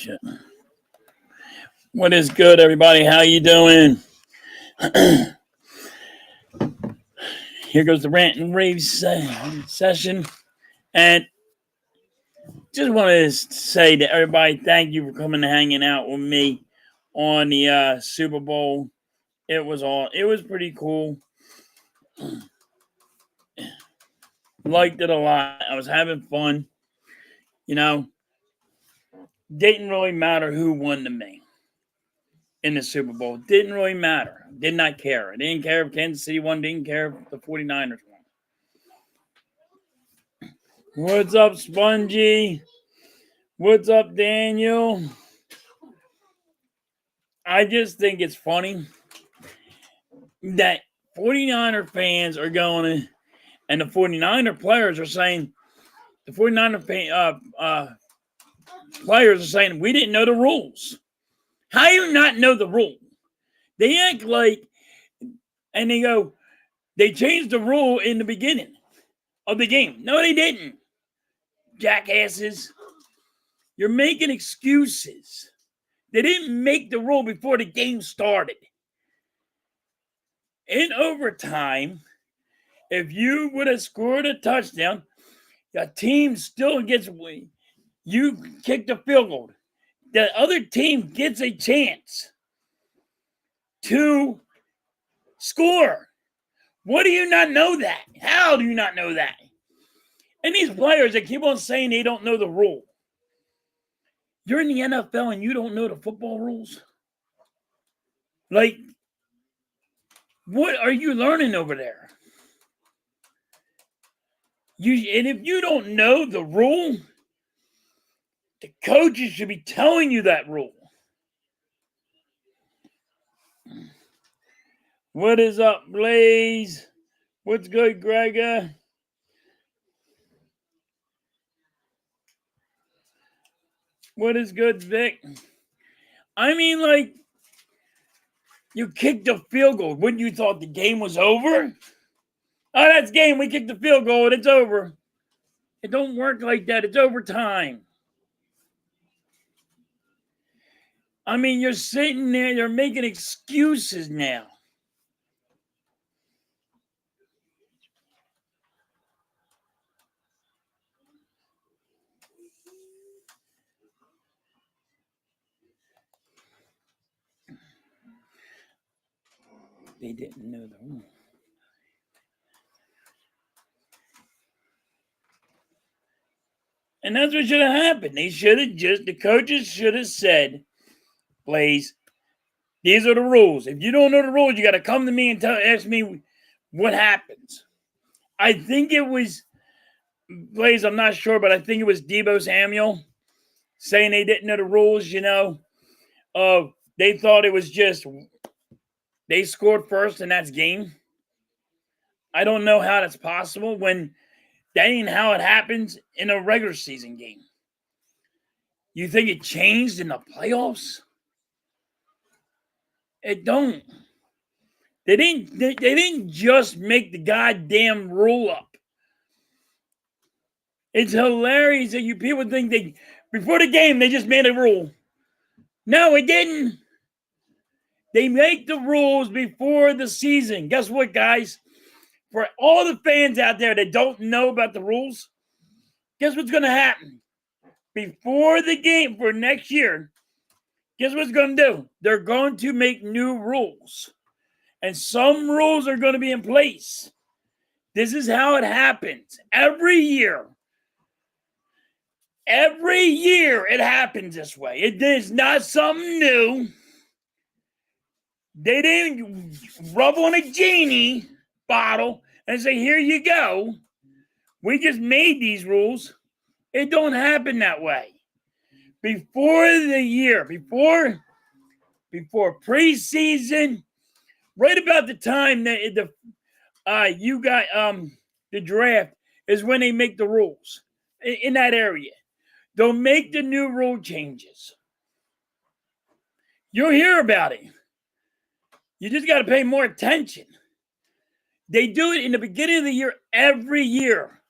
Shit. What is good, everybody? How you doing? Here goes the Rant and Rave session. And just wanted to say to everybody, thank you for coming and hanging out with me on the Super Bowl. It was pretty cool. Liked it a lot. I was having fun. You know, didn't really matter who won to me in the Super Bowl. Didn't really matter. Did not care. I didn't care if Kansas City won. Didn't care if the 49ers won. What's up, Spongy? What's up, Daniel? I just think it's funny that 49er fans are going and the 49er players are saying, the 49er players are saying, we didn't know the rules. How do you not know the rule? They act like, and they go, they changed the rule in the beginning of the game. No, they didn't. Jackasses. You're making excuses. They didn't make the rule before the game started. In overtime, if you would have scored a touchdown, the team still gets, you kick the field goal. The other team gets a chance to score. What do you not know that? How do you not know that? And these players that keep on saying they don't know the rule. You're in the NFL and you don't know the football rules? Like, what are you learning over there? And if you don't know the rule, the coaches should be telling you that rule. What is up, Blaze? What's good, Gregor? What is good, Vic? I mean, like, you kicked a field goal. Wouldn't you thought the game was over? Oh, that's game. We kicked the field goal and it's over. It don't work like that. It's overtime. I mean, you're sitting there. You're making excuses now. They didn't know the rule. And that's what should have happened. The coaches should have said, Blaze, these are the rules. If you don't know the rules, you got to come to me and ask me what happens. I think it was, Blaze, I'm not sure, but I think it was Deebo Samuel saying they didn't know the rules, they thought it was just, they scored first and that's game. I don't know how that's possible when that ain't how it happens in a regular season game. You think it changed in the playoffs? It don't. They didn't just make the goddamn rule up. It's hilarious that you people think before the game they just made a rule. No, it didn't. They make the rules before the season. Guess what, guys? For all the fans out there that don't know about the rules, guess what's going to happen? Before the game for next year, guess what's going to do? They're going to make new rules. And some rules are going to be in place. This is how it happens. Every year. Every year it happens this way. It is not something new. They didn't rub on a genie bottle and say, here you go. We just made these rules. It don't happen that way. Before the year, before preseason, right about the time that the draft is when they make the rules in that area. They'll make the new rule changes. You'll hear about it. You just got to pay more attention. They do it in the beginning of the year every year.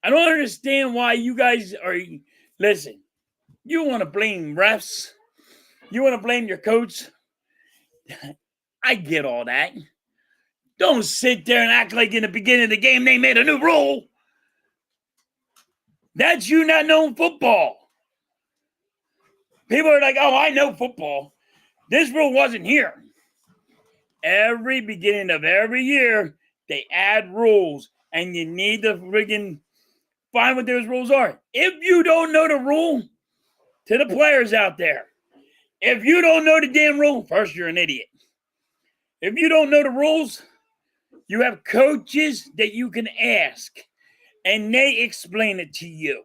I don't understand why you guys are... Listen, You want to blame refs. You want to blame your coach. I get all that. Don't sit there and act like in the beginning of the game they made a new rule. That's you not knowing football. People are like, oh, I know football. This rule wasn't here. Every beginning of every year, they add rules, and you need to friggin' find what those rules are. If you don't know the rule, to the players out there, if you don't know the damn rule, first, you're an idiot. If you don't know the rules, you have coaches that you can ask, and they explain it to you.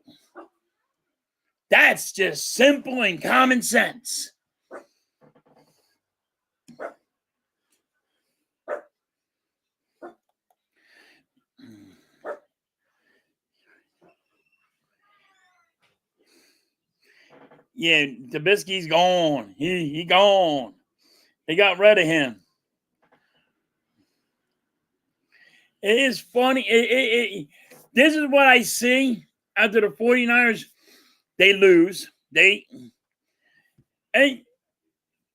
That's just simple and common sense. Yeah, Trubisky's gone. He gone. They got rid of him. It is funny. This is what I see after the 49ers, they lose.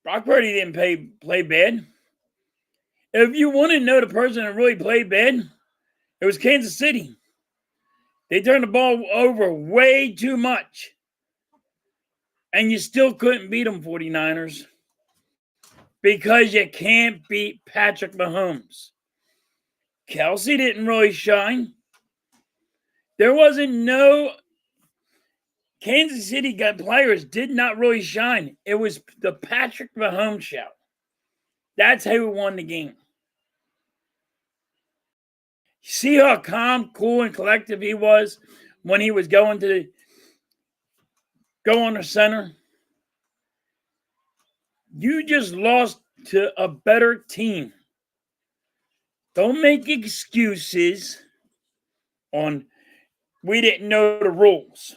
Brock Purdy didn't play bad. If you want to know the person that really played bad, it was Kansas City. They turned the ball over way too much. And you still couldn't beat them, 49ers. Because you can't beat Patrick Mahomes. Kelsey didn't really shine. There wasn't no... Kansas City got players did not really shine. It was the Patrick Mahomes show. That's who won the game. See how calm, cool, and collective he was when he was go on the center? You just lost to a better team. Don't make excuses on we didn't know the rules.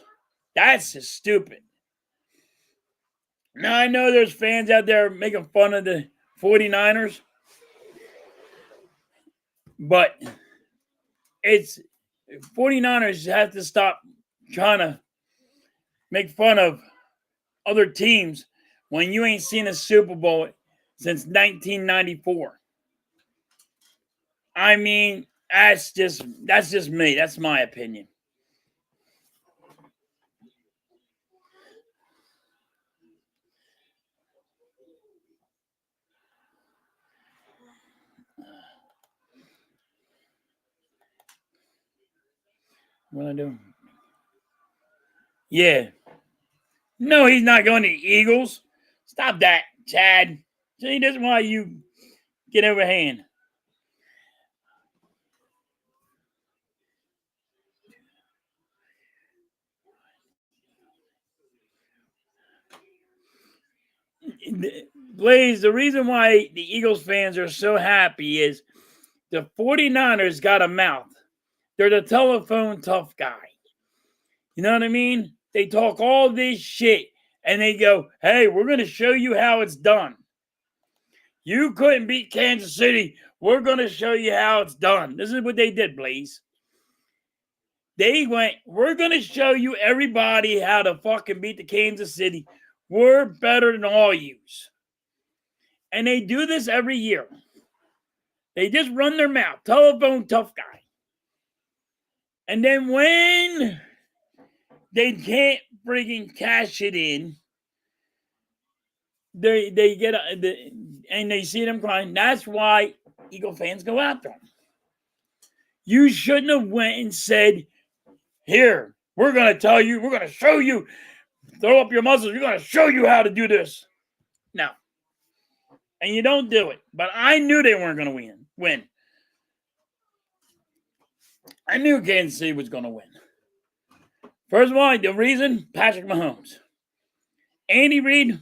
That's just stupid. Now, I know there's fans out there making fun of the 49ers, but 49ers have to stop trying to make fun of other teams when you ain't seen a Super Bowl since 1994. I mean, that's just me. That's my opinion. What I do? Yeah. No, he's not going to the Eagles. Stop that, Chad. See, that's why you get overhand. Blaze, the reason why the Eagles fans are so happy is the 49ers got a mouth. They're the telephone tough guy. You know what I mean? They talk all this shit and they go, hey, we're going to show you how it's done. You couldn't beat Kansas City. We're going to show you how it's done. This is what they did, Blaze. They went, we're going to show you everybody how to fucking beat the Kansas City. We're better than all yous. And they do this every year. They just run their mouth. Telephone tough guy. And then when they can't friggin' cash it in, they get and they see them crying. That's why Eagle fans go after them. You shouldn't have went and said, here, we're going to tell you, we're going to show you, throw up your muscles, we're going to show you how to do this. No. And you don't do it. But I knew they weren't going to win. I knew Kansas City was going to win. First of all, the reason, Patrick Mahomes. Andy Reid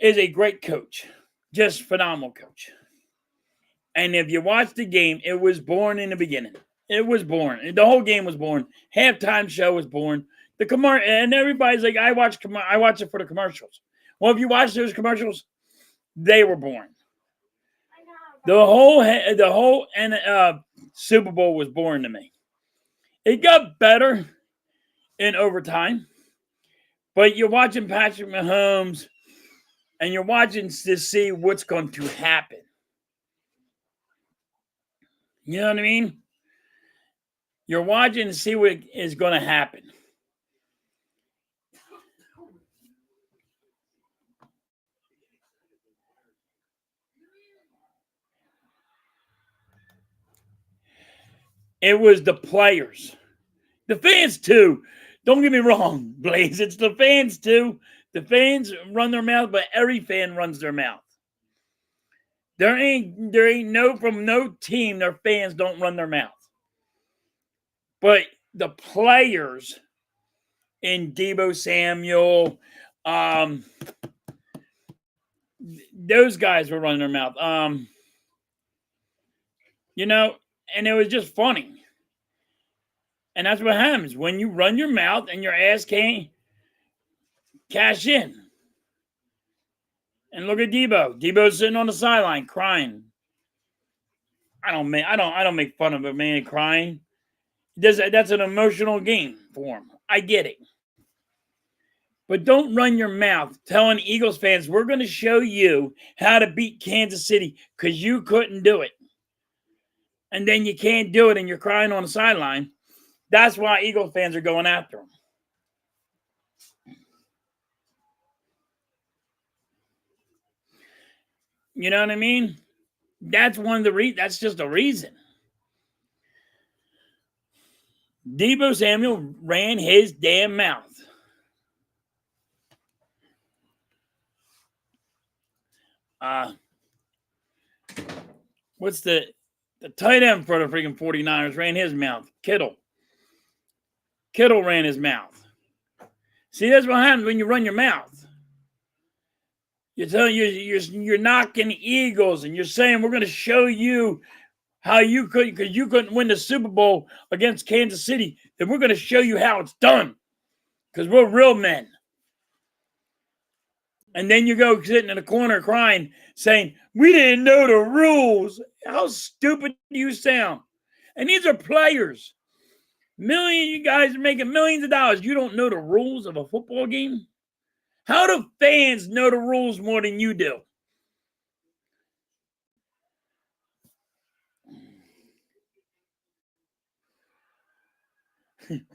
is a great coach. Just phenomenal coach. And if you watch the game, it was born in the beginning. It was born. The whole game was born. Halftime show was born. And everybody's like, I watch it for the commercials. Well, if you watch those commercials, they were born. The whole Super Bowl was born to me. It got better in overtime. But you're watching Patrick Mahomes and you're watching to see what's going to happen. You know what I mean? You're watching to see what is going to happen. It was the players. The fans, too. Don't get me wrong, Blaze. It's the fans, too. The fans run their mouth, but every fan runs their mouth. There ain't from no team their fans don't run their mouth. But the players in Deebo Samuel, those guys were running their mouth. And it was just funny. And that's what happens when you run your mouth and your ass can't cash in. And look at Deebo. Deebo's sitting on the sideline crying. I don't make fun of a man crying. That's an emotional game for him. I get it. But don't run your mouth telling Eagles fans, we're going to show you how to beat Kansas City because you couldn't do it. And then you can't do it and you're crying on the sideline. That's why Eagles fans are going after him. You know what I mean? That's that's just a reason. Deebo Samuel ran his damn mouth. What's the tight end for the freaking 49ers ran his mouth? Kittle ran his mouth. See, that's what happens when you run your mouth. You're knocking the Eagles and you're saying we're going to show you how you could, because you couldn't win the Super Bowl against Kansas City. Then we're going to show you how it's done because we're real men. And then you go sitting in a corner crying, saying, we didn't know the rules. How stupid do you sound? And these are players. You guys are making millions of dollars. You don't know the rules of a football game? How do fans know the rules more than you do?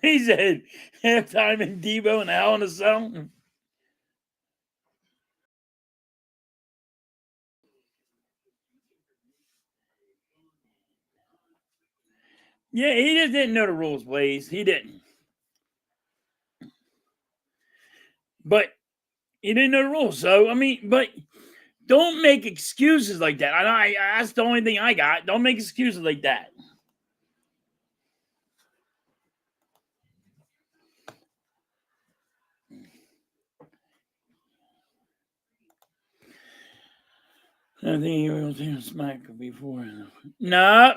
He said, halftime in Deebo and Hell in a Cell. Yeah, he just didn't know the rules, Blaze. He didn't. But he didn't know the rules. So, but don't make excuses like that. That's the only thing I got. Don't make excuses like that. I think you were talking smack before. No,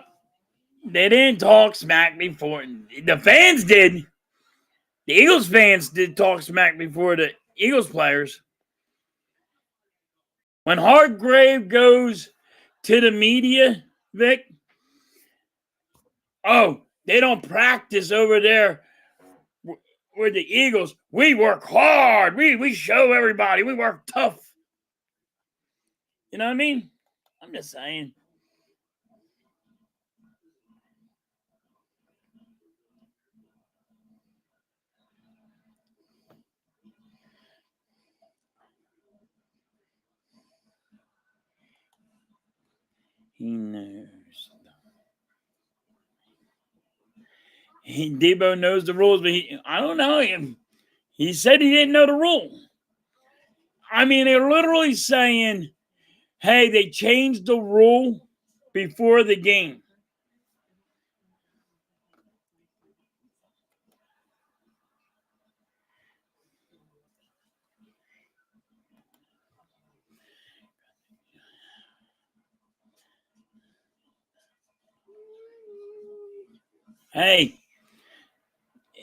they didn't talk smack before. The fans did. The Eagles fans did talk smack before the Eagles players. When Hargrave goes to the media, Vic, they don't practice over there with the Eagles. We work hard. We show everybody. We work tough. You know what I mean? I'm just saying. He knows. Deebo knows the rules, but I don't know him. He said he didn't know the rule. They're literally saying, hey, they changed the rule before the game. Hey,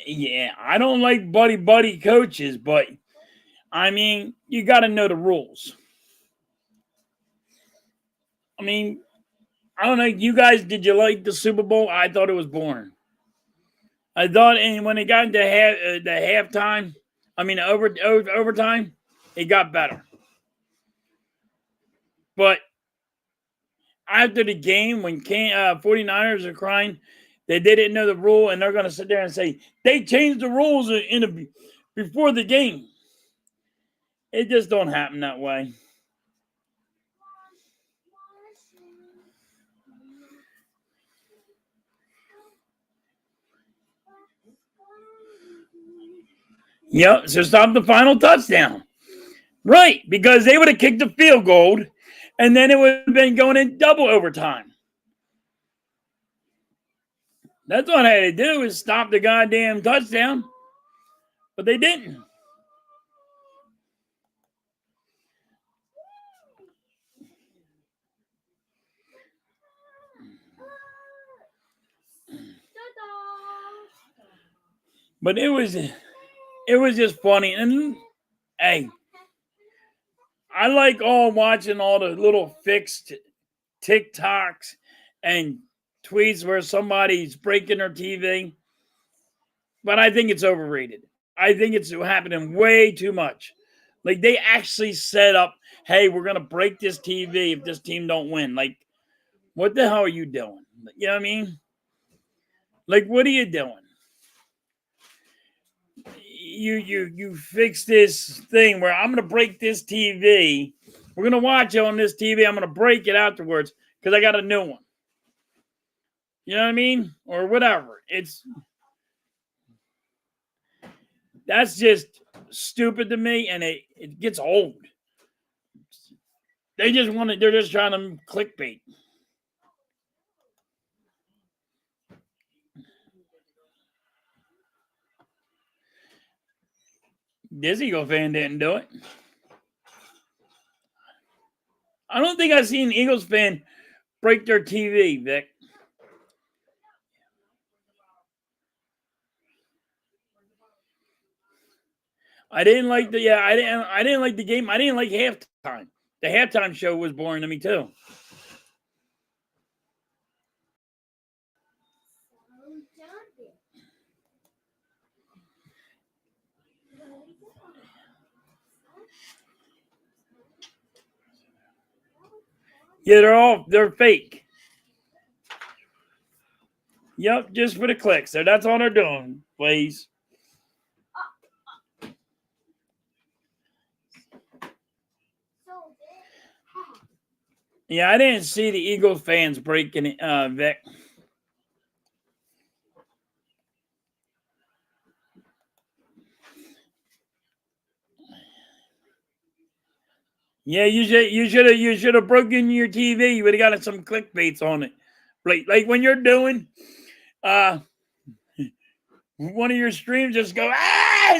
yeah, I don't like buddy coaches, but you got to know the rules. I don't know. You guys, did you like the Super Bowl? I thought it was boring. I thought, and when it got into the halftime, overtime, it got better. But after the game, when 49ers are crying, they didn't know the rule, and they're going to sit there and say they changed the rules before the game. It just don't happen that way. Yep, so stop the final touchdown. Right, because they would have kicked the field goal, and then it would have been going in double overtime. That's all they had to do is stop the goddamn touchdown. But they didn't. But it was just funny. And hey, I like watching all the little fixed TikToks and tweets where somebody's breaking their TV. But I think it's overrated. I think it's happening way too much. Like they actually set up, hey, we're gonna break this TV if this team don't win. Like, what the hell are you doing? You know what I mean? Like, what are you doing? You fix this thing where I'm gonna break this TV. We're gonna watch it on this TV. I'm gonna break it afterwards because I got a new one. You know what I mean? Or whatever. That's just stupid to me, and it gets old. They're just trying to clickbait. This Eagle fan didn't do it. I don't think I've seen an Eagles fan break their TV, Vic. I didn't like I didn't like the game. I didn't like halftime. The halftime show was boring to me too. Yeah, they're fake. Yep, just for the clicks. So that's all they're doing, please. Yeah, I didn't see the Eagles fans breaking it, Vic. Yeah, you should have broken your TV. You would have got some clickbaits on it. Like when you're doing one of your streams, just go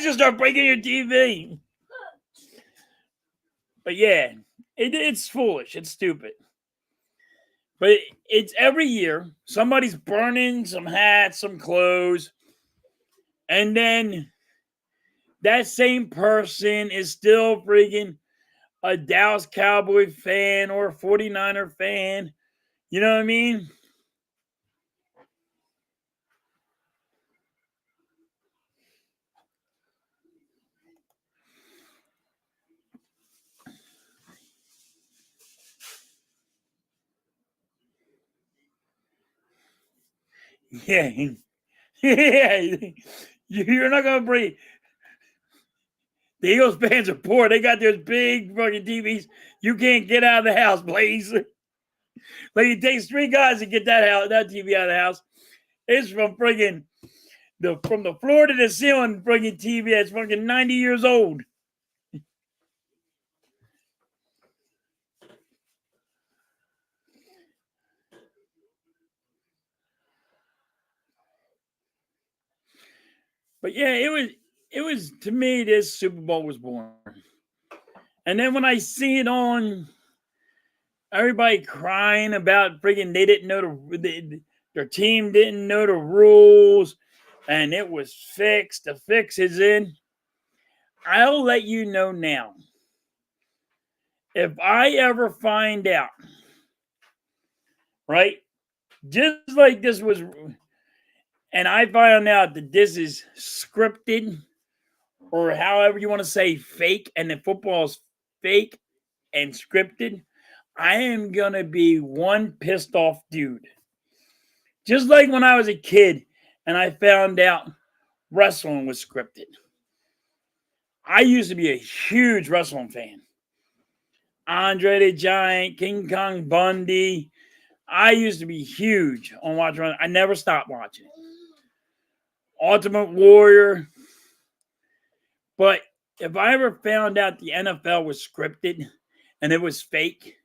just start breaking your TV. But yeah, it's foolish. It's stupid. But it's every year somebody's burning some hats, some clothes, and then that same person is still freaking a Dallas Cowboy fan or a 49er fan. You know what I mean? Yeah. Yeah. You're not going to bring. The Eagles fans are poor. They got those big fucking TVs. You can't get out of the house, please. Like it takes 3 guys to get that TV out of the house. It's from friggin' from the floor to the ceiling friggin' TV that's fucking 90 years old. But yeah, it was to me this Super Bowl was born. And then when I see it on everybody crying about friggin' they didn't know their team didn't know the rules and it was fixed. The fix is in. I'll let you know now. If I ever find out, right, just like this was, and I found out that this is scripted or however you want to say fake, and the football's fake and scripted, I am going to be one pissed off dude. Just like when I was a kid and I found out wrestling was scripted. I used to be a huge wrestling fan. Andre the Giant, King Kong Bundy. I used to be huge on watching. I never stopped watching it. Ultimate Warrior. But if I ever found out the NFL was scripted and it was fake,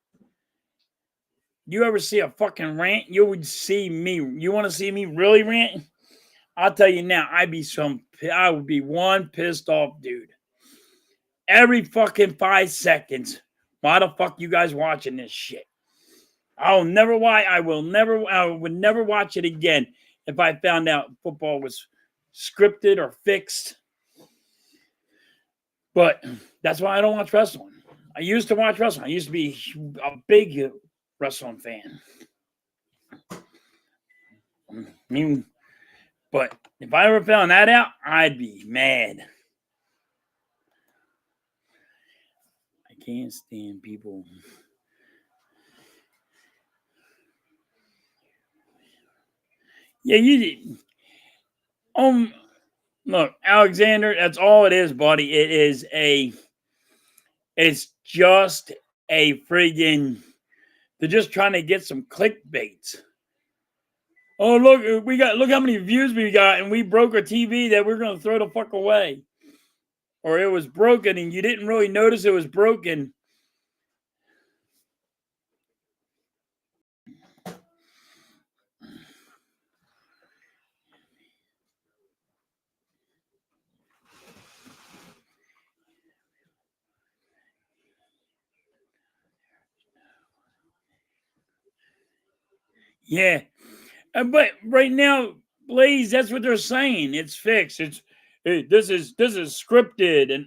you ever see a fucking rant? You would see me. You want to see me really rant? I'll tell you now, I would be one pissed off dude. Every fucking 5 seconds. Why the fuck you guys watching this shit? I would never watch it again if I found out football was scripted or fixed. But that's why I don't watch wrestling. I used to watch wrestling. I used to be a big wrestling fan. But if I ever found that out, I'd be mad. I can't stand people. Yeah, you did. Look, Alexander, that's all it is, buddy. It's just a friggin', they're just trying to get some clickbaits. Oh, look how many views we got, and we broke our TV that we're going to throw the fuck away. Or it was broken, and you didn't really notice it was broken. Yeah. But right now, Blaze, that's what they're saying. It's fixed. This is scripted.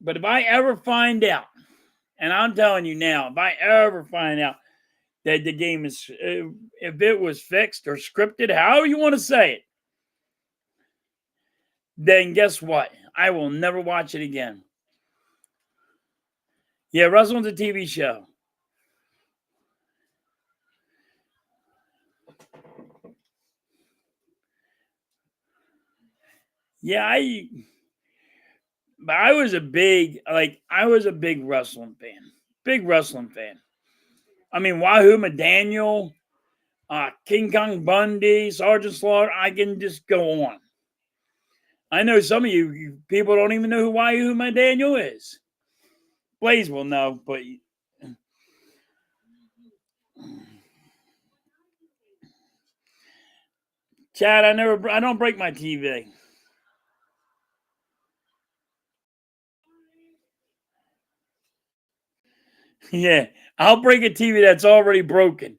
But if I ever find out, and I'm telling you now, if I ever find out that the game is, if it was fixed or scripted, however you want to say it, then guess what? I will never watch it again. Yeah, wrestling's a TV show. Yeah, I was a big wrestling fan. Big wrestling fan. I mean, Wahoo McDaniel, King Kong Bundy, Sergeant Slaughter, I can just go on. I know some of you people don't even know who Wahoo McDaniel is. Blaze will know, but Chad, I don't break my TV. Yeah, I'll break a TV that's already broken.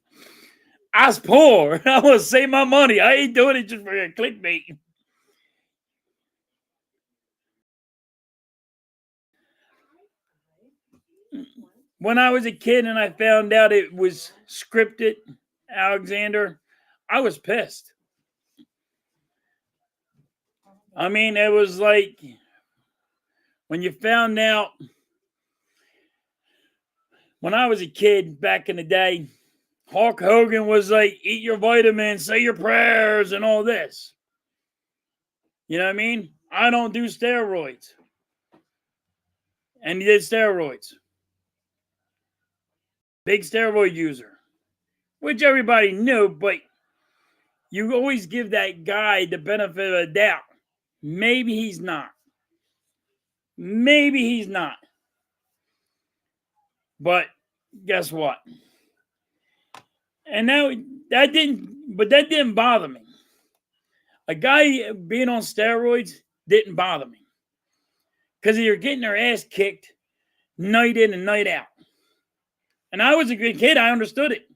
I was poor. I want to save my money. I ain't doing it just for a clickbait. When I was a kid and I found out it was scripted, Alexander, I was pissed. I mean, it was like when you found out, when I was a kid back in the day, Hulk Hogan was like, eat your vitamins, say your prayers, and all this. You know what I mean? I don't do steroids. And he did steroids. Big steroid user. Which everybody knew, but you always give that guy the benefit of the doubt. Maybe he's not. Maybe he's not. But guess what? And now that didn't bother me. A guy being on steroids didn't bother me. Because you're getting their ass kicked night in and night out. And I was a good kid, I understood it.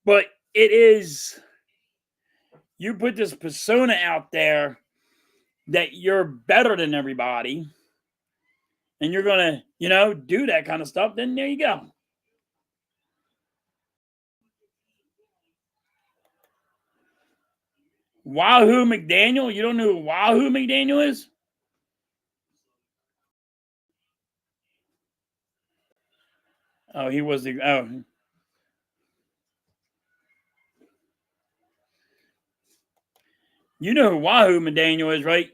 But it is, you put this persona out there that you're better than everybody, and you're going to, do that kind of stuff, then there you go. Wahoo McDaniel? You don't know who Wahoo McDaniel is? Oh, he was the. Oh. You know who Wahoo McDaniel is, right?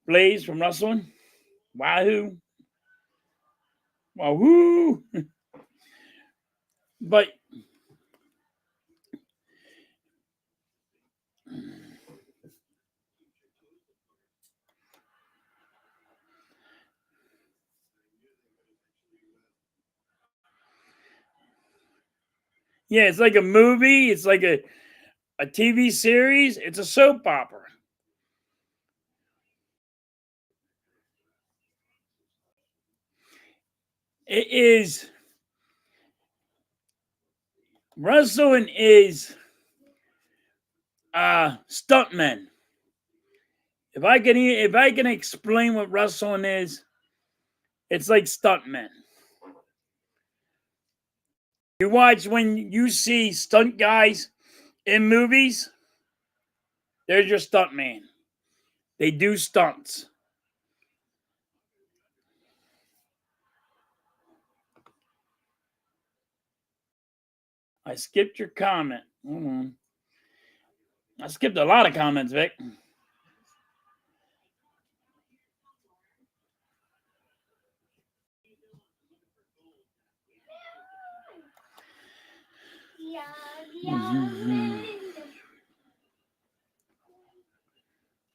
Blaze from wrestling? Wahoo. Wahoo. But yeah, it's like a movie. It's like a TV series. It's a soap opera. It is. Wrestling is stuntmen. If I can explain what wrestling is, it's like stuntmen. You watch when you see stunt guys in movies, they're your stuntman. They do stunts. I skipped your comment. Hold on. I skipped a lot of comments, Vic.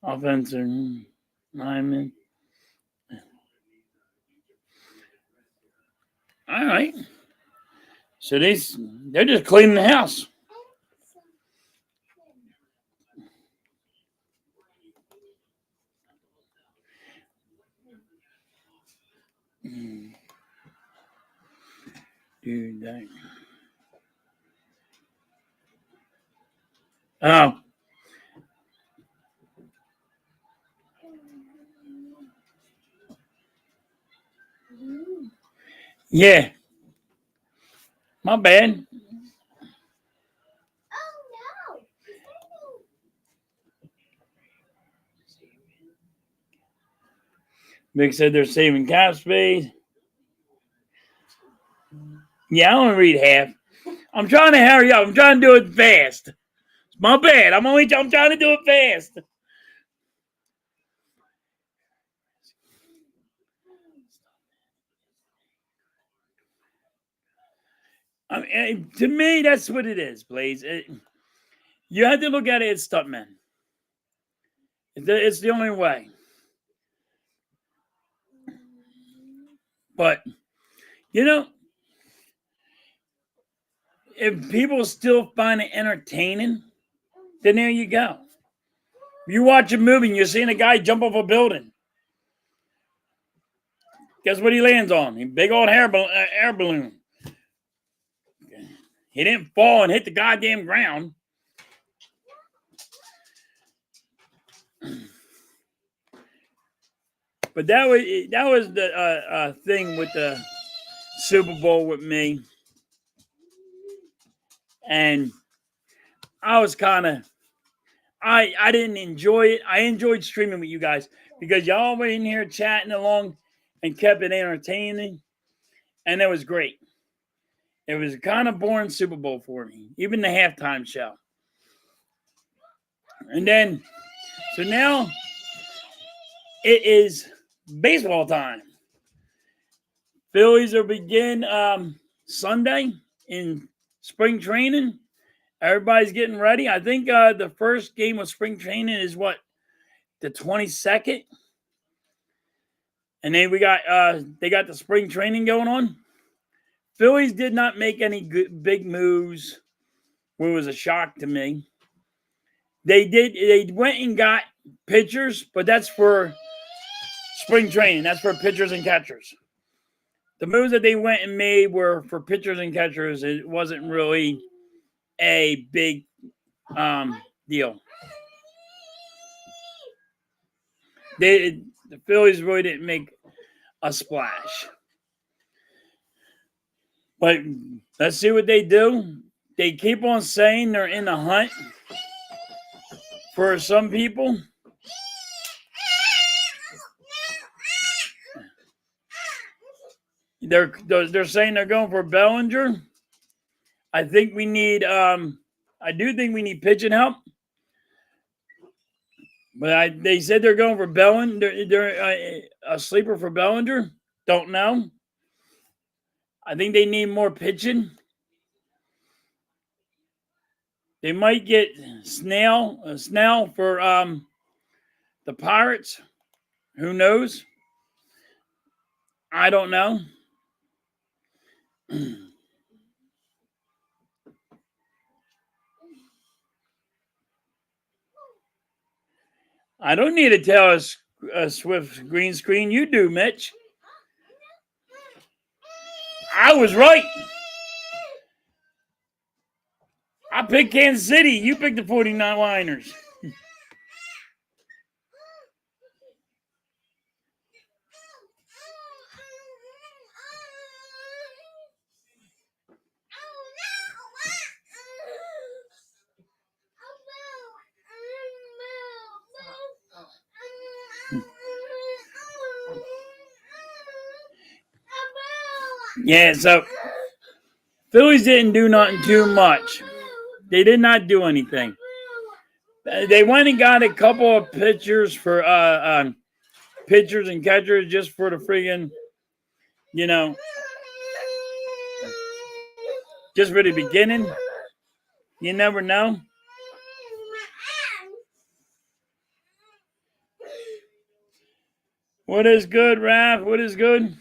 Offensive lineman. All right. So they're just cleaning the house. Dude, that. Oh. Yeah. My bad. Vic said they're saving cap space. Yeah, I only read half. I'm trying to hurry up. I'm trying to do it fast. It's my bad. I'm trying to do it fast. I mean, to me, that's what it is, Blaze. You have to look at it as stuntmen. It's the only way. But, you know, if people still find it entertaining, then there you go. You watch a movie and you're seeing a guy jump off a building. Guess what he lands on? A big old air balloon. He didn't fall and hit the goddamn ground. But that was the thing with the Super Bowl with me, and I was kind of I didn't enjoy it. I enjoyed streaming with you guys because y'all were in here chatting along and kept it entertaining, and it was great. It was a kind of boring Super Bowl for me, even the halftime show. And then, so now it is baseball time. Phillies will begin Sunday in spring training. Everybody's getting ready. I think the first game of spring training is what, the 22nd, and then they got the spring training going on. Phillies did not make any big moves, which was a shock to me. They went and got pitchers, but that's for spring training. That's for pitchers and catchers. The moves that they went and made were for pitchers and catchers. It wasn't really a big deal. The Phillies really didn't make a splash. But let's see what they do. They keep on saying they're in the hunt. for some people. They're saying they're going for Bellinger. I think we need I do think we need pitching help. But they said they're going for Bellinger. They're a sleeper for Bellinger. Don't know. I think they need more pitching. They might get Snell for the Pirates. Who knows? I don't know. I don't need to tell a Swift green screen. You do, Mitch. I was right. I picked Kansas City. You picked the 49ers. Yeah, so Phillies didn't do nothing too much. They did not do anything. They went and got a couple of pitchers for pitchers and catchers just for the friggin', just for the beginning. You never know. What is good, Raph? What is good?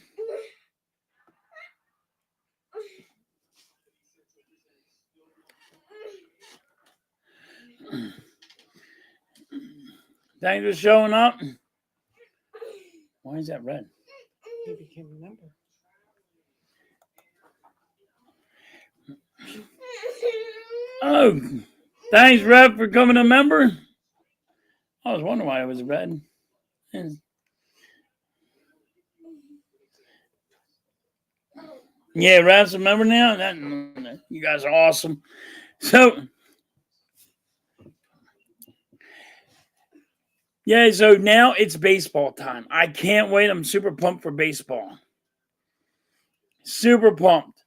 Thanks for showing up. Why is that red? Maybe you can't remember. Oh, thanks, Rev, for coming a member. I was wondering why it was red. Yeah, Rev's a member now. You guys are awesome. So, yeah, so now it's baseball time. I can't wait. I'm super pumped for baseball. Super pumped.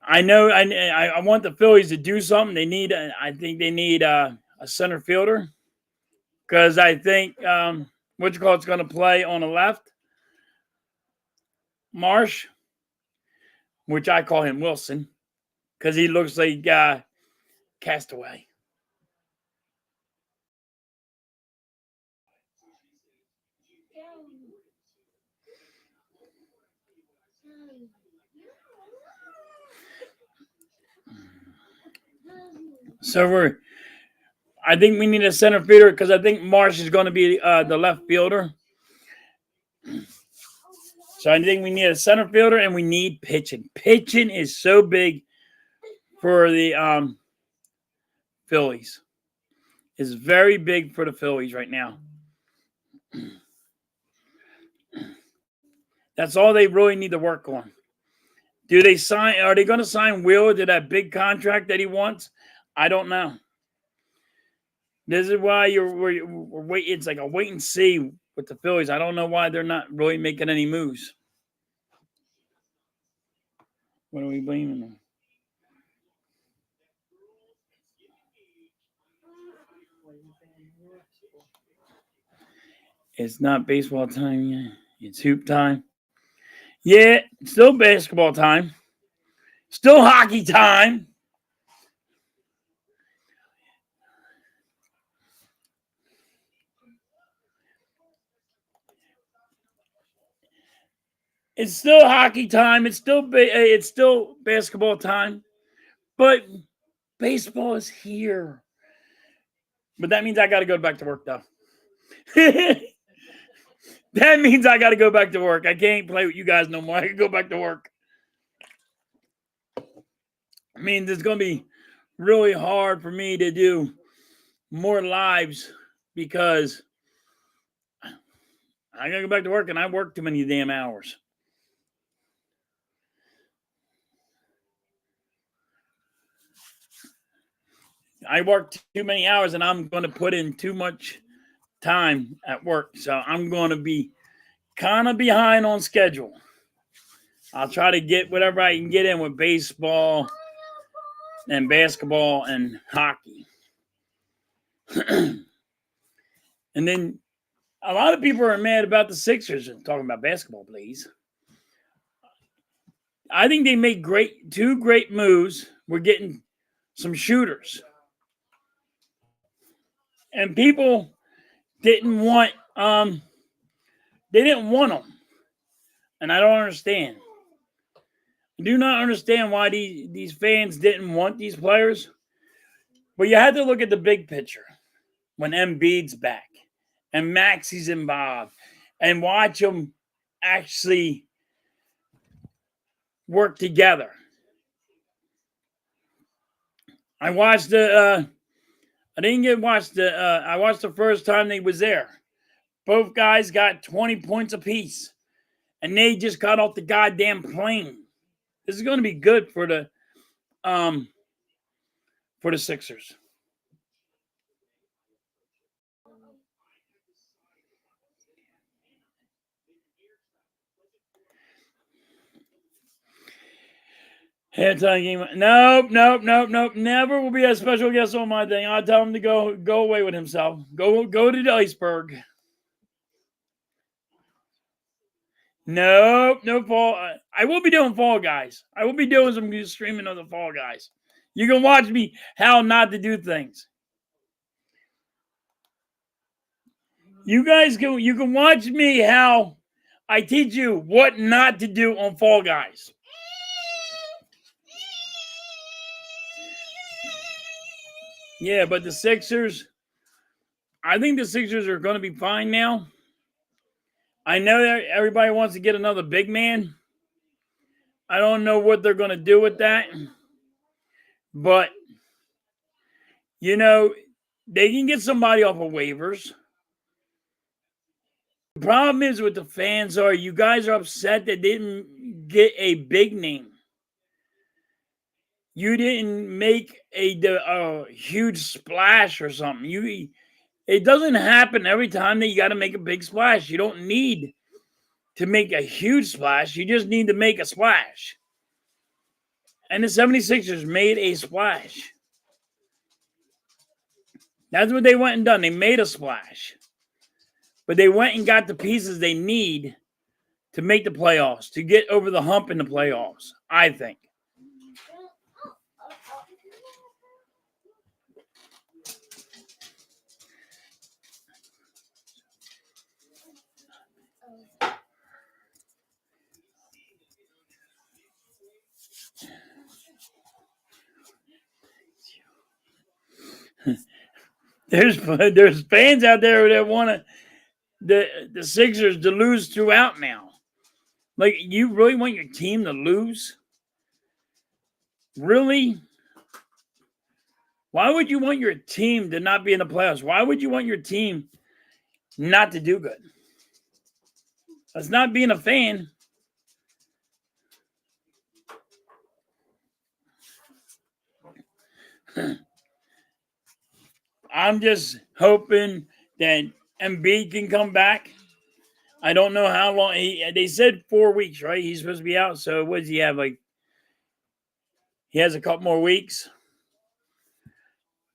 I know. I want the Phillies to do something. I think they need a center fielder because I think it's going to play on the left. Marsh, which I call him Wilson, because he looks like Castaway. So I think we need a center fielder because I think Marsh is going to be the left fielder. So I think we need a center fielder and we need pitching. Pitching is so big for the Phillies. It's very big for the Phillies right now. That's all they really need to work on. Are they going to sign Wheeler to that big contract that he wants? I don't know. This is why we're waiting. It's like a wait and see with the Phillies. I don't know why they're not really making any moves. What are we blaming them? It's not baseball time yet. It's hoop time. Yeah, still basketball time. Still hockey time. It's still hockey time. It's still basketball time. But baseball is here. But that means I got to go back to work, though. That means I got to go back to work. I can't play with you guys no more. I can go back to work. I mean, it's going to be really hard for me to do more lives because I got to go back to work and I work too many damn hours. I work too many hours, and I'm going to put in too much time at work. So I'm going to be kind of behind on schedule. I'll try to get whatever I can get in with baseball and basketball and hockey. And then a lot of people are mad about the Sixers and talking about basketball, please. I think they made two great moves. We're getting some shooters. And people didn't want they didn't want them. And I don't understand. I do not understand why these fans didn't want these players. But you had to look at the big picture when Embiid's back and Maxi's involved and watch them actually work together. I watched I didn't get watched I watched the first time they was there. Both guys got 20 points apiece. And they just got off the goddamn plane. This is going to be good for the Sixers. Halftime game. Nope. Never will be a special guest on my thing. I'll tell him to go away with himself. Go to the iceberg. Nope, no Fall. I will be doing Fall Guys. I will be doing some streaming of the Fall Guys. You can watch me how not to do things. You can watch me how I teach you what not to do on Fall Guys. Yeah, but the Sixers, I think the Sixers are going to be fine now. I know that everybody wants to get another big man. I don't know what they're going to do with that. But, you know, they can get somebody off of waivers. The problem is with the fans are you guys are upset that they didn't get a big name. You didn't make a huge splash or something. It doesn't happen every time that you got to make a big splash. You don't need to make a huge splash. You just need to make a splash. And the 76ers made a splash. That's what they went and done. They made a splash. But they went and got the pieces they need to make the playoffs, to get over the hump in the playoffs, I think. There's fans out there that want the Sixers to lose throughout now. Like, you really want your team to lose? Really? Why would you want your team to not be in the playoffs? Why would you want your team not to do good? That's not being a fan. I'm just hoping that Embiid can come back. I don't know how long. They said 4 weeks, right? He's supposed to be out. So what does he have? Like, he has a couple more weeks.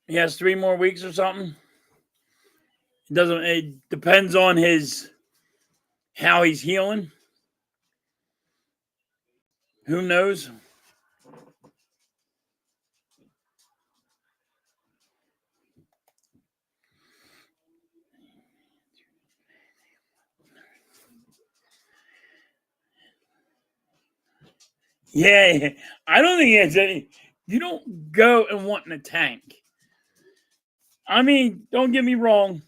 He has 3 more weeks or something. It depends on how he's healing. Who knows? Yeah, I don't think it's any. You don't go and want in a tank. I mean, don't get me wrong.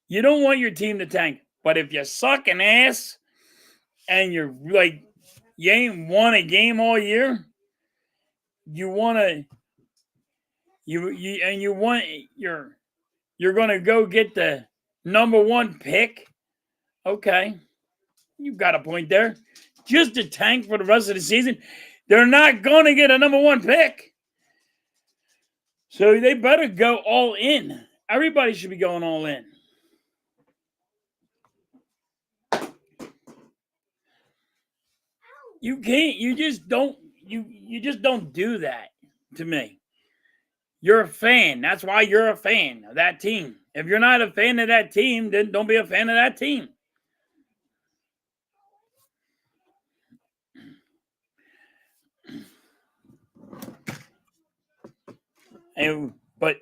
You don't want your team to tank. But if you suck an ass and you're like, you ain't won a game all year, you want to, you're going to go get the number 1 pick. Okay. You've got a point there. Just to tank for the rest of the season. They're not going to get a number 1 pick. So they better go all in. Everybody should be going all in. You can't. You just don't. You just don't do that to me. You're a fan. That's why you're a fan of that team. If you're not a fan of that team, then don't be a fan of that team. But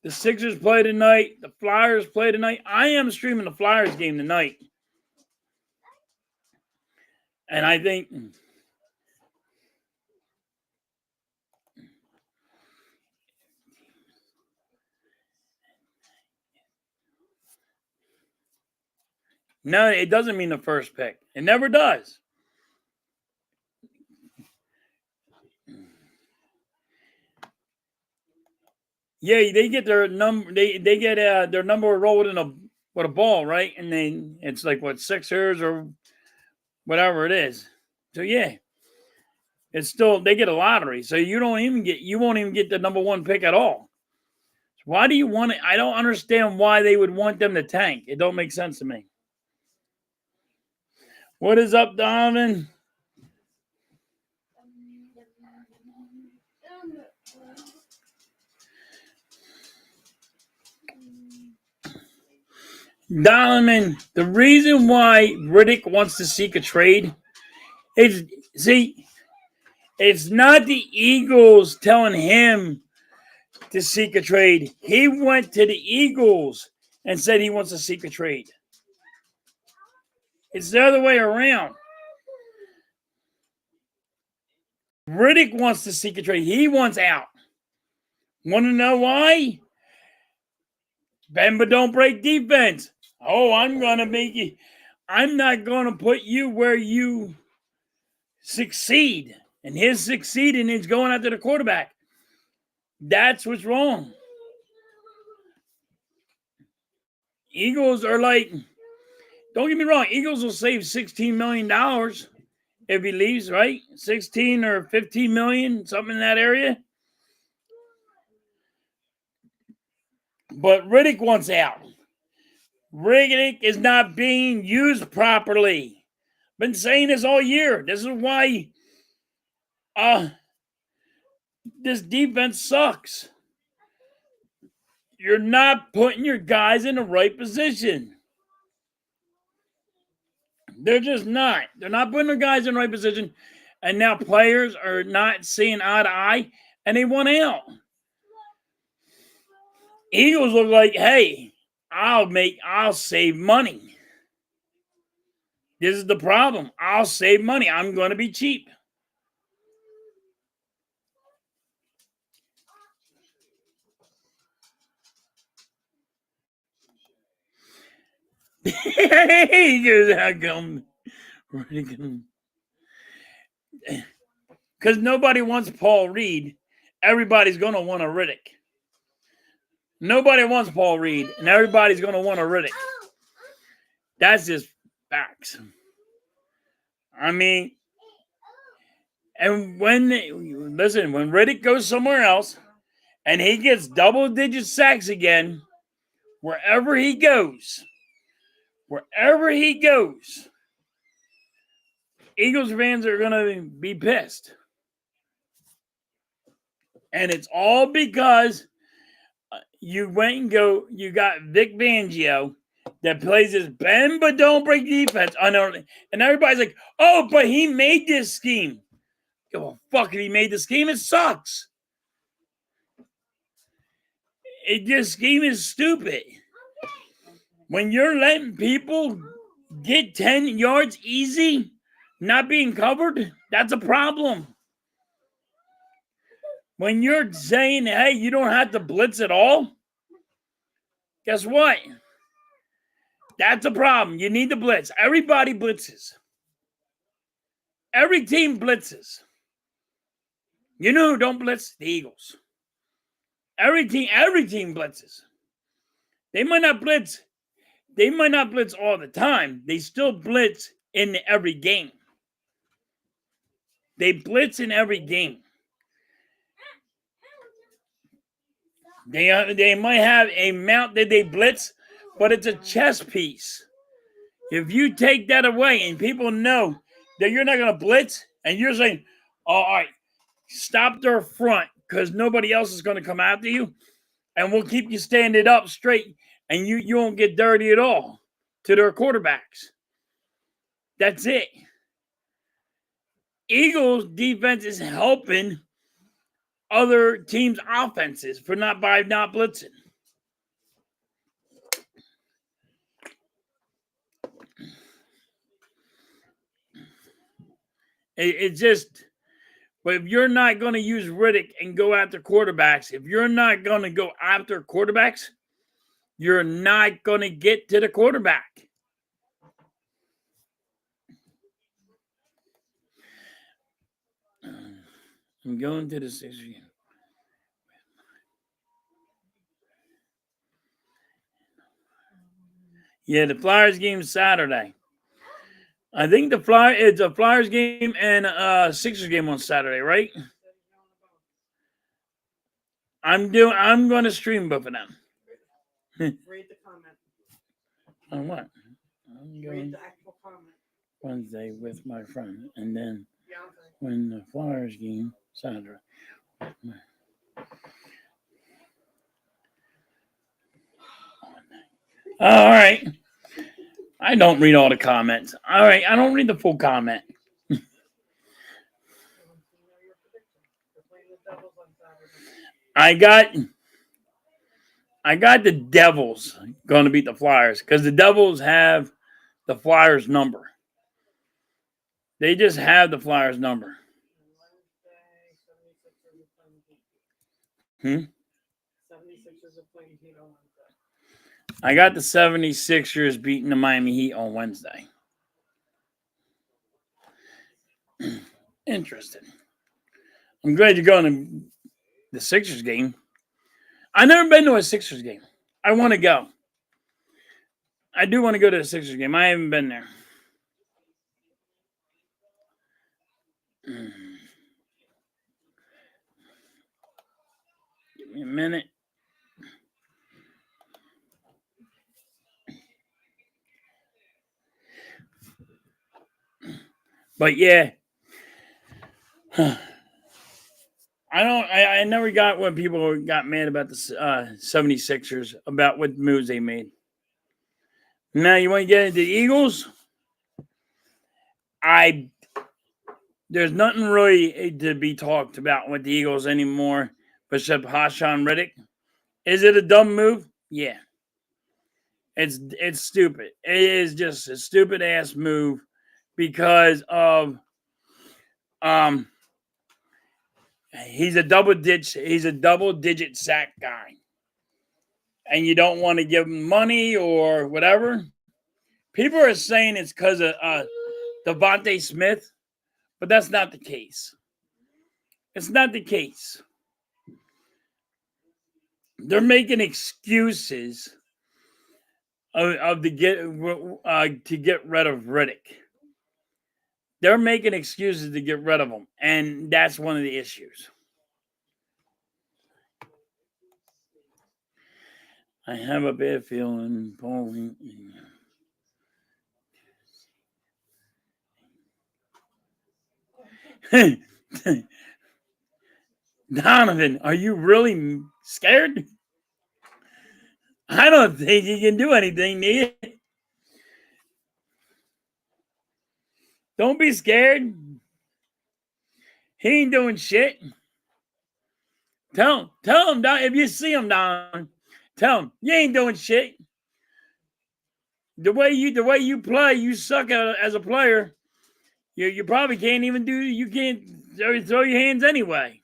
the Sixers play tonight. The Flyers play tonight. I am streaming the Flyers game tonight. And I think no, it doesn't mean the first pick. It never does. Yeah, they get their number. They get their number rolled in with a ball, right? And then it's like what, Sixers or whatever it is. So yeah, it's still, they get a lottery. So you won't even get the number one pick at all. Why do you want it? I don't understand why they would want them to tank. It don't make sense to me. What is up, Donovan? Donovan, the reason why Riddick wants to seek a trade is, see, it's not the Eagles telling him to seek a trade. He went to the Eagles and said he wants to seek a trade. It's the other way around. Riddick wants to seek a trade. He wants out. Want to know why? Bend but don't break defense. Oh, I'm going to make you. I'm not going to put you where you succeed. And his succeeding is going after the quarterback. That's what's wrong. Eagles are like, don't get me wrong, Eagles will save $16 million if he leaves, right? 16 or 15 million, something in that area. But Riddick wants out. Riddick is not being used properly. Been saying this all year. This is why this defense sucks. You're not putting your guys in the right position. They're just not. They're not putting their guys in the right position. And now players are not seeing eye to eye, and they want out. Eagles look like, hey, I'll save money. This is the problem. I'll save money. I'm going to be cheap. He goes, how come? Because nobody wants Paul Reed. Everybody's going to want a Riddick. Nobody wants Paul Reed, and everybody's going to want a Riddick. That's just facts. I mean, and when Riddick goes somewhere else and he gets double-digit sacks again, wherever he goes, Eagles fans are going to be pissed. And it's all because you got Vic Fangio that plays this bend but don't break defense. I know, and everybody's like, oh, but he made this scheme. Give a fuck if he made the scheme. It sucks. This scheme is stupid. When you're letting people get 10 yards easy, not being covered, that's a problem. When you're saying, hey, you don't have to blitz at all, guess what? That's a problem. You need to blitz. Everybody blitzes. Every team blitzes. You know who don't blitz? The Eagles. Every team blitzes. They might not blitz all the time. They still blitz in every game. They blitz in every game. They might have a mount that they blitz, but it's a chess piece. If you take that away and people know that you're not going to blitz, and you're saying, oh, all right, stop their front because nobody else is going to come after you, and we'll keep you standing up straight, and you won't get dirty at all to their quarterbacks. That's it. Eagles defense is helping other teams' offenses for not blitzing. It's just, but if you're not going to use Riddick and go after quarterbacks, if you're not going to go after quarterbacks, you're not going to get to the quarterback. I'm going to the Sixers game. Yeah, the Flyers game Saturday. I think it's a Flyers game and a Sixers game on Saturday, right? I'm going to stream both of them. Read the comment. On what? I'm Read going the actual comment. Wednesday with my friend, and then Beyonce. when the Flyers game Saturday. All right. I don't read all the comments. All right, I don't read the full comment. I got the Devils going to beat the Flyers because the Devils have the Flyers number. They just have the Flyers number. Hmm? 76ers are playing Heat on Wednesday. I got the 76ers beating the Miami Heat on Wednesday. Interesting. I'm glad you're going to the Sixers game. I've never been to a Sixers game. I want to go. I do want to go to the Sixers game. I haven't been there. Give me a minute. But yeah. I never got when people got mad about the 76ers about what moves they made. Now you want to get into the Eagles? There's nothing really to be talked about with the Eagles anymore except Hassan Reddick. Is it a dumb move? Yeah. It's stupid. It is just a stupid ass move because of he's a double digit sack guy. And you don't want to give him money or whatever. People are saying it's because of Devontae Smith, but that's not the case. It's not the case. They're making excuses to get rid of Riddick. They're making excuses to get rid of him, and that's one of the issues. I have a bad feeling Pauline. Donovan, are you really scared? I don't think he can do anything, Nia. Don't be scared. He ain't doing shit. Tell him, Don, if you see him, Don, tell him you ain't doing shit. The way you play, you suck as a player. You probably can't even do. You can't throw your hands anyway.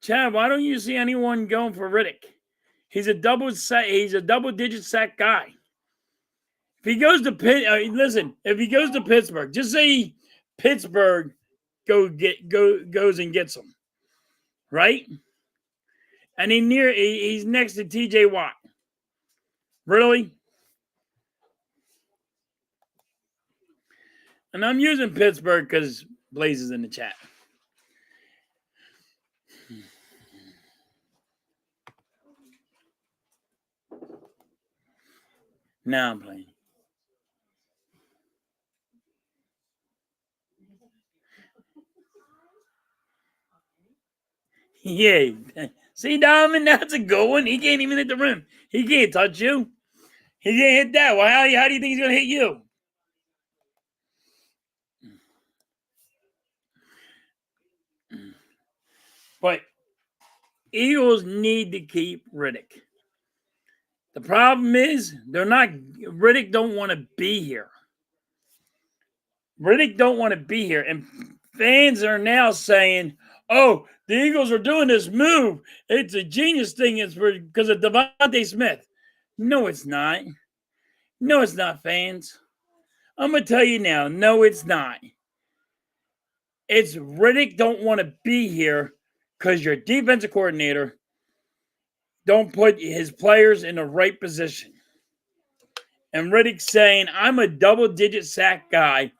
Chad, why don't you see anyone going for Riddick? He's a double digit sack guy. If he goes to if he goes to Pittsburgh, just say Pittsburgh goes and gets him, right? And he's next to T.J. Watt. Really? And I'm using Pittsburgh because Blaze is in the chat. Now I'm playing. Yeah. See, Diamond, that's a good one. He can't even hit the rim. He can't touch you. He can't hit that. Well, how do you think he's going to hit you? But Eagles need to keep Riddick. The problem is Riddick don't want to be here. Riddick don't want to be here. And fans are now saying, oh, the Eagles are doing this move. It's a genius thing. It's because of Devontae Smith. No, it's not. No, it's not, fans. I'm going to tell you now. No, it's not. It's Riddick don't want to be here because your defensive coordinator don't put his players in the right position. And Riddick saying, I'm a double-digit sack guy,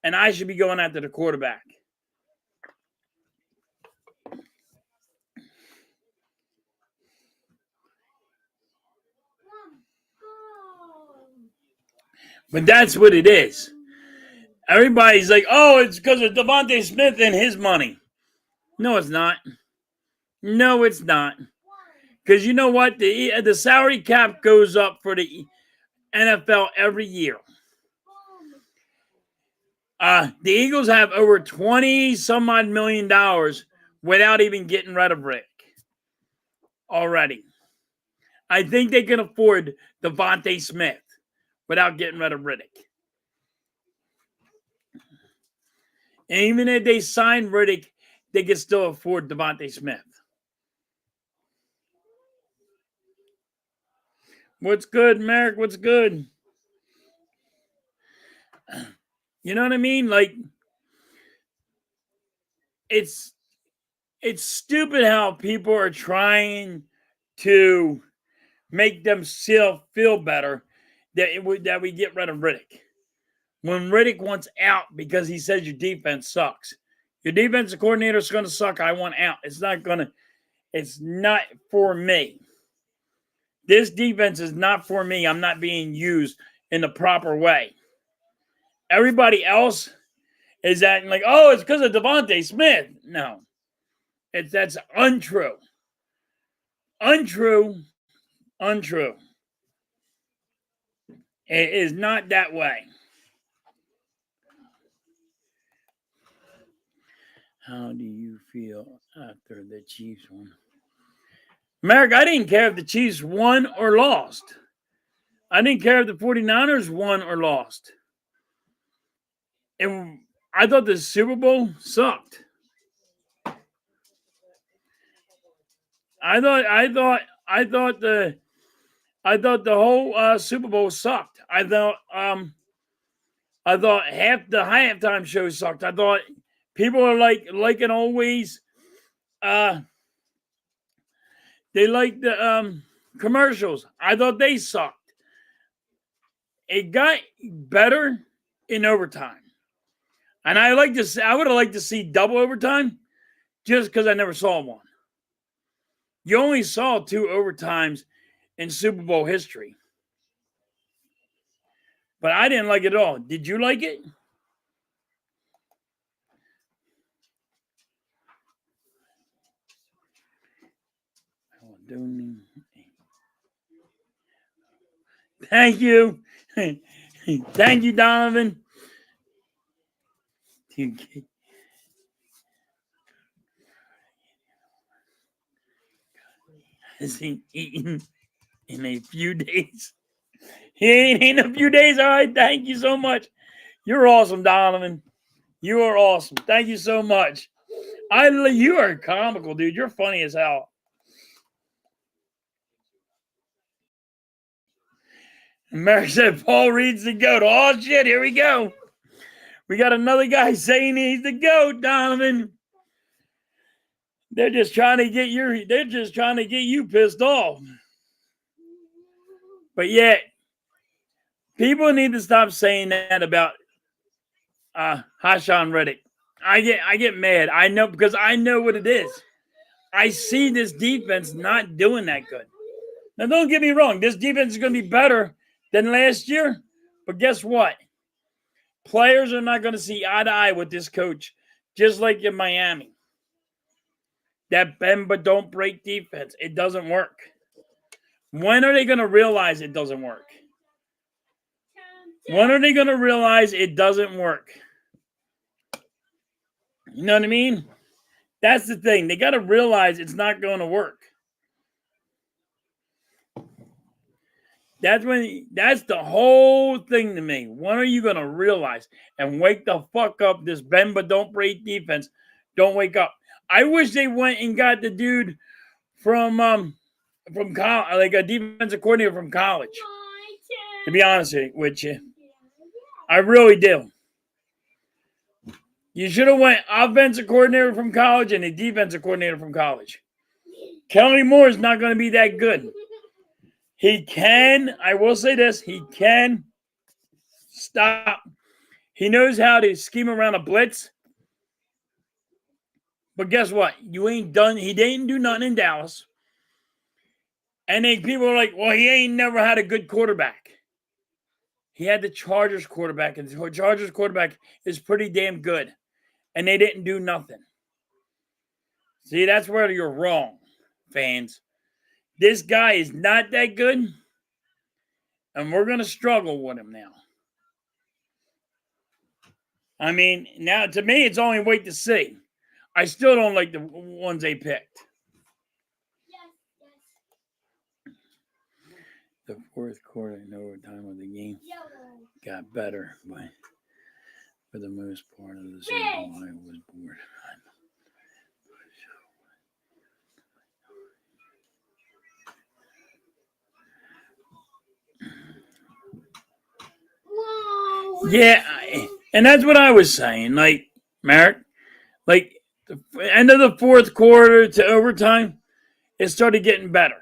and I should be going after the quarterback. But that's what it is. Everybody's like, oh, it's because of Devontae Smith and his money. No, it's not. No, it's not. Because you know what? The salary cap goes up for the NFL every year. The Eagles have over 20-some-odd million dollars without even getting rid of Rick already. I think they can afford Devontae Smith without getting rid of Riddick. And even if they sign Riddick, they can still afford Devontae Smith. What's good, Merrick? What's good? You know what I mean? Like, it's stupid how people are trying to make themselves feel better that we get rid of Riddick. When Riddick wants out because he says your defense sucks. Your defensive coordinator is going to suck. I want out. It's not for me. This defense is not for me. I'm not being used in the proper way. Everybody else is acting like, oh, it's because of Devontae Smith. No. That's untrue. Untrue. It is not that way. How do you feel after the Chiefs won? Merrick, I didn't care if the Chiefs won or lost. I didn't care if the 49ers won or lost. And I thought the Super Bowl sucked. I thought the whole Super Bowl sucked. I thought half the halftime show sucked. I thought people are like it always. They like the commercials. I thought they sucked. It got better in overtime, and I would have liked to see double overtime, just because I never saw one. You only saw 2 overtimes in Super Bowl history. But I didn't like it at all. Did you like it? Thank you. Thank you, Donovan. Has he eaten in a few days? He ain't in a few days. All right. Thank you so much. You're awesome, Donovan. You are awesome. Thank you so much. You are comical, dude. You're funny as hell. Merrick said Paul Reed's the GOAT. Oh, shit. Here we go. We got another guy saying he's the GOAT, Donovan. They're just trying to get you pissed off. But yet, people need to stop saying that about Hassan Reddick. I get mad. I know, because I know what it is. I see this defense not doing that good. Now, don't get me wrong. This defense is going to be better than last year. But guess what? Players are not going to see eye to eye with this coach, just like in Miami. That bend but don't break defense, it doesn't work. When are they going to realize it doesn't work? When are they going to realize it doesn't work? You know what I mean? That's the thing. They got to realize it's not going to work. That's the whole thing to me. When are you going to realize and wake the fuck up? This bend but don't break defense. Don't wake up. I wish they went and got the dude from college, like a defensive coordinator from college. To be honest with you, I really do. You should have went offensive coordinator from college and a defensive coordinator from college. Kellen Moore is not going to be that good. He can, I will say this, he can stop. He knows how to scheme around a blitz. But guess what? He didn't do nothing in Dallas. And then people are like, well, he ain't never had a good quarterback. He had the Chargers quarterback, and the Chargers quarterback is pretty damn good. And they didn't do nothing. See, that's where you're wrong, fans. This guy is not that good. And we're going to struggle with him now. I mean, now to me, it's only wait to see. I still don't like the ones they picked. The fourth quarter and overtime of the game got better, but for the most part of the season, I was bored. Yeah, and that's what I was saying. Like, Merrick, like the end of the fourth quarter to overtime, it started getting better.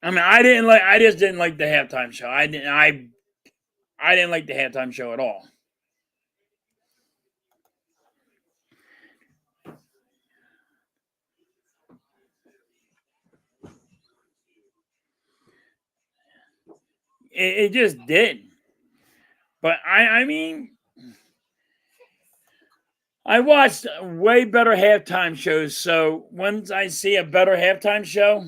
I mean, I just didn't like the halftime show. I didn't like the halftime show at all. It just did. But I mean, I watched way better halftime shows. So once I see a better halftime show,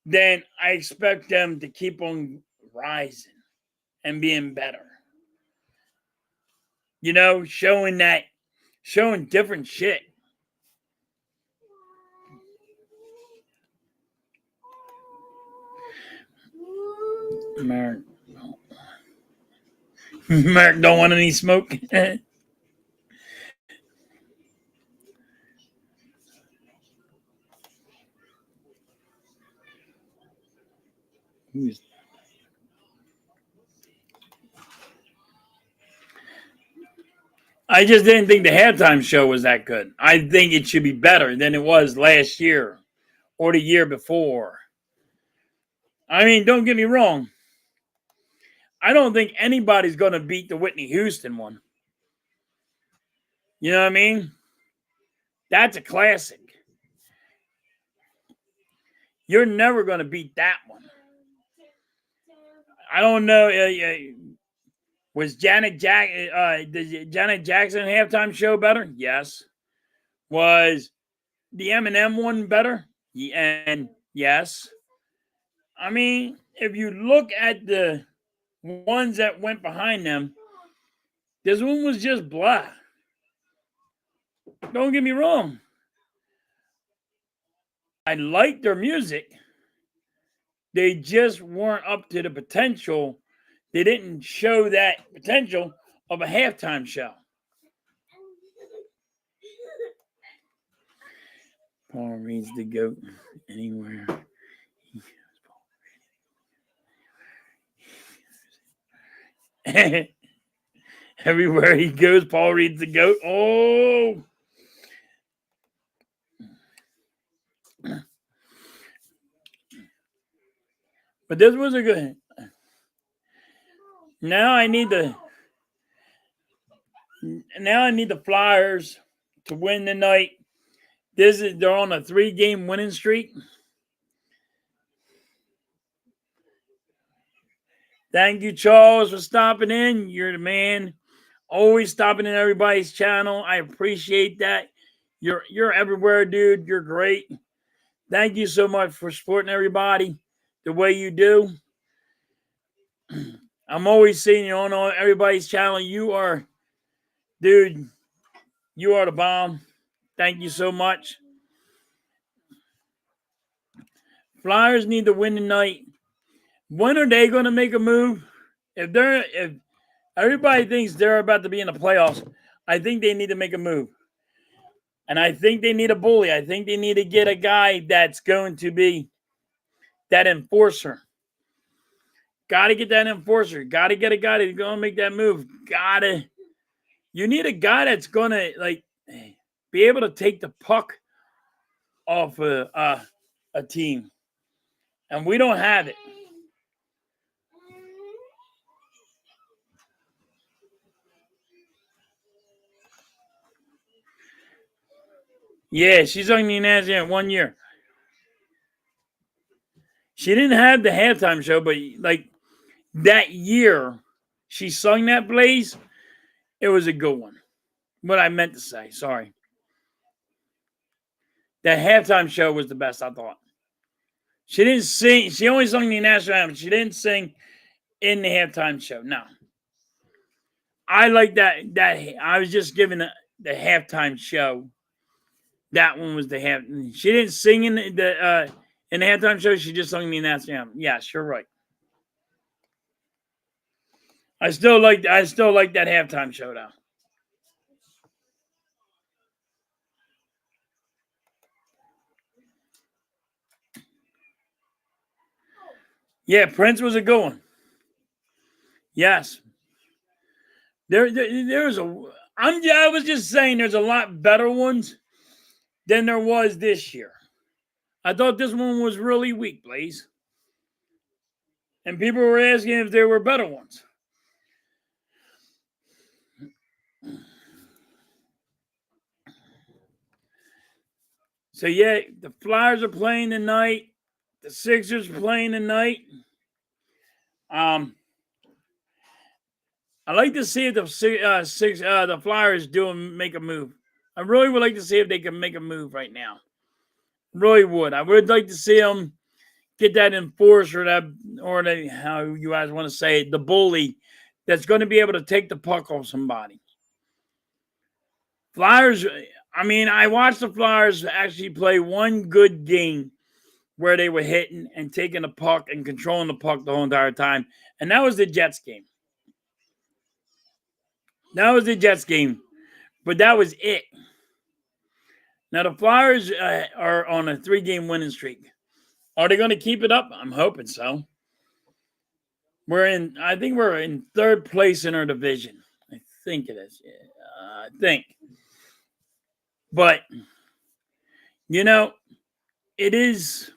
then I expect them to keep on rising and being better. You know, showing different shit. Mark don't want any smoke. I just didn't think the halftime show was that good. I think it should be better than it was last year or the year before. I mean, don't get me wrong. I don't think anybody's going to beat the Whitney Houston one. You know what I mean? That's a classic. You're never going to beat that one. I don't know. Was the Janet Jackson halftime show better? Yes. Was the Eminem one better? And yes. I mean, if you look at the ones that went behind them, this one was just blah. Don't get me wrong. I liked their music. They just weren't up to the potential. They didn't show that potential of a halftime show. Paul reads the GOAT anywhere. Everywhere he goes, Paul reads the GOAT. Oh! But this was a good. Now I need the Flyers to win tonight. They're on a 3-game winning streak. Thank you, Charles, for stopping in. You're the man. Always stopping in everybody's channel. I appreciate that. You're everywhere, dude. You're great. Thank you so much for supporting everybody the way you do. I'm always seeing you on everybody's channel. You are, dude, you are the bomb. Thank you so much. Flyers need to win tonight. When are they going to make a move? If everybody thinks they're about to be in the playoffs, I think they need to make a move. And I think they need a bully. I think they need to get a guy that's going to be that enforcer. Got to get that enforcer. Got to get a guy that's going to make that move. You need a guy that's going to like be able to take the puck off a team. And we don't have it. Yeah, she's on the national 1 year. She didn't have the halftime show, but like that year she sung that Blaze, it was a good one. What I meant to say, sorry. That halftime show was the best, I thought. She didn't sing. She only sung the national anthem. She didn't sing in the halftime show. No. I like that. I was just giving the halftime show. That one was the half. She didn't sing in the halftime show. She just sung the national anthem. Yes, you're right. I still like that halftime showdown. Yeah, Prince was a good one. Yes. There's a. I was just saying there's a lot better ones than there was this year. I thought this one was really weak, Blaze. And people were asking if there were better ones. So yeah, the Flyers are playing tonight. The Sixers are playing tonight. I like to see if the Flyers make a move. I really would like to see if they can make a move right now. Really would. I would like to see them get that enforcer, how you guys want to say it, the bully that's going to be able to take the puck off somebody. Flyers. I mean, I watched the Flyers actually play one good game where they were hitting and taking the puck and controlling the puck the whole entire time. And that was the Jets game. That was the Jets game. But that was it. Now, the Flyers are on a 3-game winning streak. Are they going to keep it up? I'm hoping so. I think we're in third place in our division. I think it is. I think. But, it is.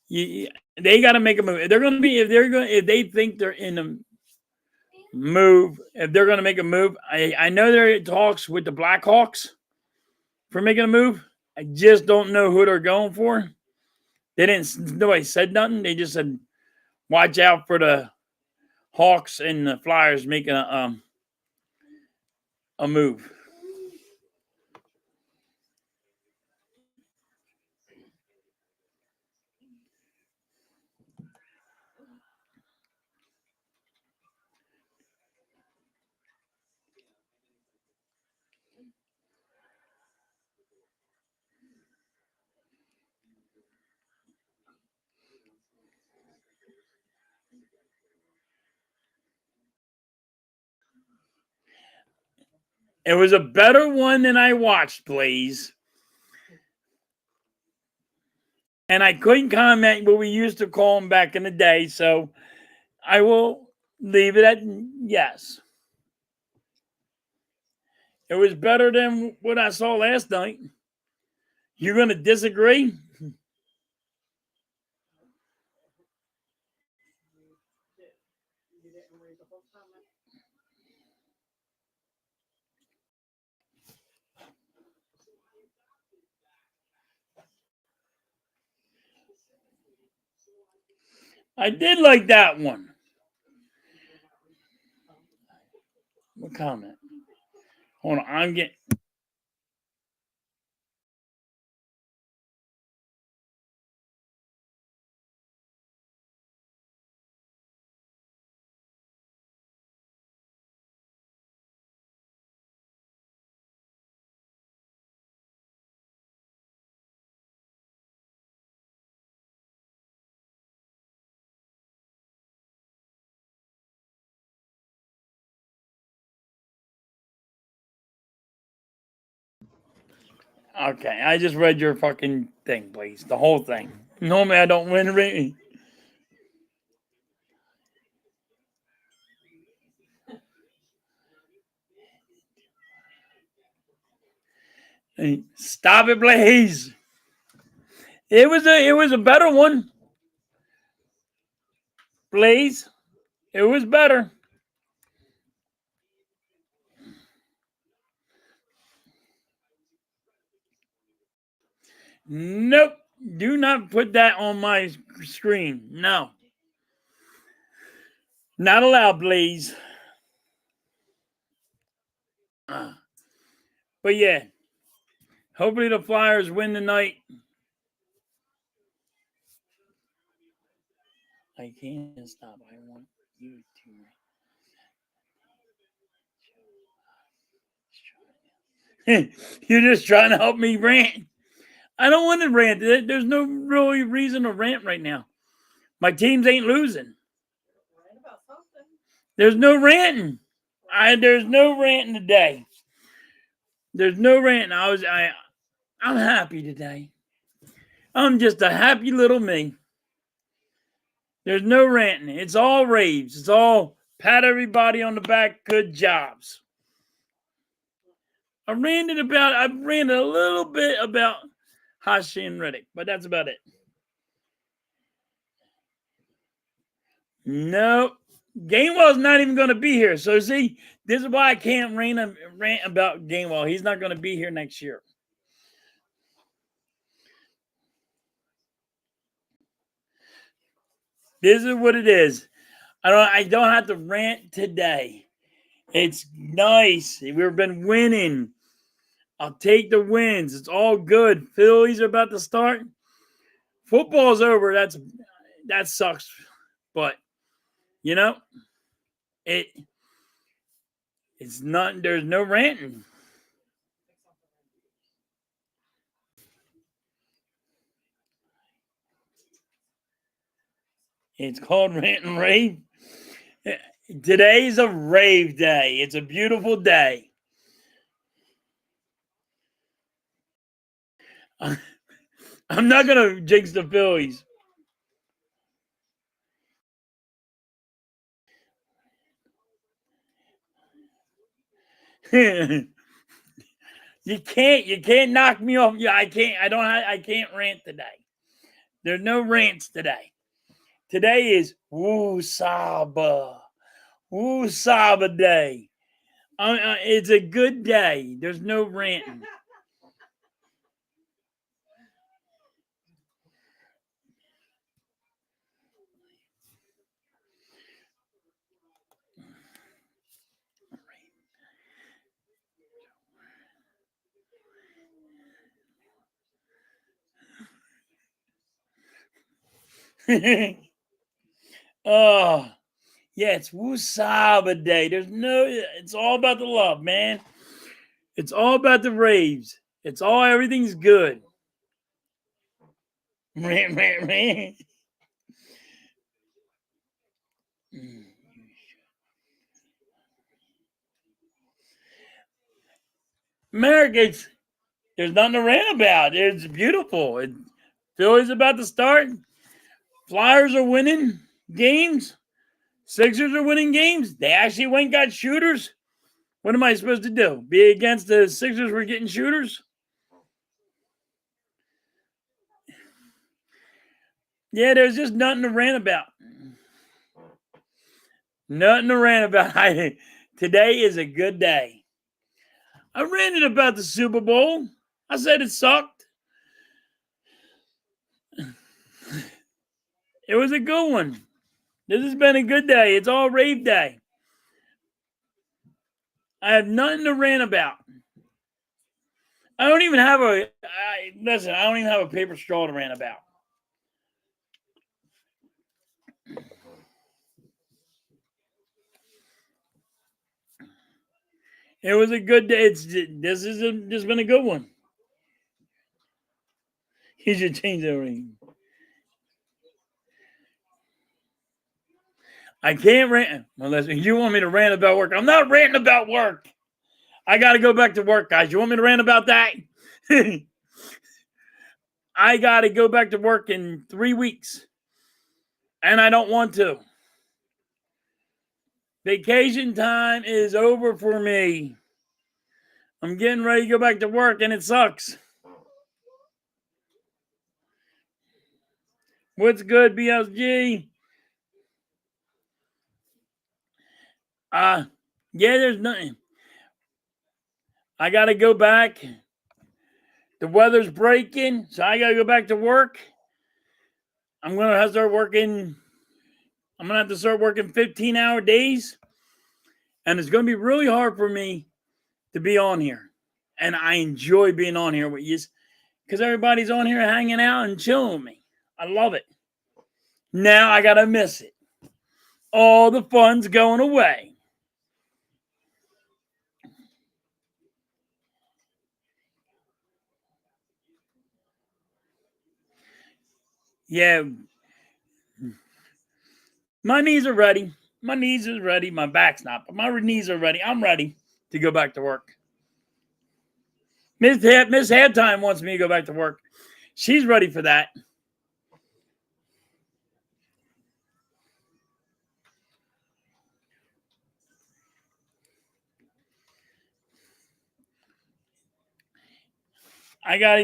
They got to make a move. If they think they're in a move, if they're going to make a move, I know they're in talks with the Blackhawks for making a move. I just don't know who they're going for. Nobody said nothing. They just said, watch out for the Hawks and the Flyers making a move. It was a better one than I watched, Blaze. And I couldn't comment what we used to call them back in the day, so I will leave it at yes. It was better than what I saw last night. You're going to disagree? I did like that one. What comment? Hold on, I'm getting. Okay, I just read your fucking thing, please. The whole thing. Normally I don't win. Hey, stop it, Blaze. It was a better one. Blaze. It was better. Nope. Do not put that on my screen. No. Not allowed, Blaze. But yeah. Hopefully the Flyers win tonight. I can't stop. I want you to. You're just trying to help me rant. I don't want to rant. There's no really reason to rant right now. My teams ain't losing. There's no ranting. There's no ranting today. There's no ranting. I'm happy today. I'm just a happy little me. There's no ranting. It's all raves. It's all pat everybody on the back. Good jobs. I ranted a little bit about Hashi and Riddick, but that's about it. Nope. Gainwell's not even going to be here. So see, this is why I can't rant about Gainwell. He's not going to be here next year. This is what it is. I don't have to rant today. It's nice. We've been winning. I'll take the wins. It's all good. Phillies are about to start. Football's over. That sucks. But you know, it's not. There's no ranting. It's called Rant and Rave. Today's a rave day. It's a beautiful day. I'm not gonna jinx the Phillies. You can't knock me off. Yeah, I can't rant today. There's no rants today. Today is Woo Saba day. It's a good day. There's no ranting. Oh, yeah, it's Woosaba Day. It's all about the love, man. It's all about the raves. Everything's good. Rant, rant, rant. America, there's nothing to rant about. It's beautiful. Philly's about to start. Flyers are winning games. Sixers are winning games. They actually went and got shooters. What am I supposed to do? Be against the Sixers for getting shooters? Yeah, there's just nothing to rant about. Nothing to rant about. Today is a good day. I ranted about the Super Bowl. I said it sucked. It was a good one. This has been a good day. It's all rave day. I have nothing to rant about. I don't even have listen, I don't even have a paper straw to rant about. It was a good day. This has just been a good one. You should change that ring. I can't rant. Unless you want me to rant about work. I'm not ranting about work. I got to go back to work, guys. You want me to rant about that? I got to go back to work in 3 weeks. And I don't want to. Vacation time is over for me. I'm getting ready to go back to work and it sucks. What's good, BSG? Yeah, there's nothing. I got to go back. The weather's breaking, so I got to go back to work. I'm going to have to start working. I'm going to have to start working 15-hour days. And it's going to be really hard for me to be on here. And I enjoy being on here with you because everybody's on here hanging out and chilling with me. I love it. Now I got to miss it. All the fun's going away. Yeah. My knees are ready. My knees are ready. My back's not, but my knees are ready. I'm ready to go back to work. Miss Halftime wants me to go back to work. She's ready for that.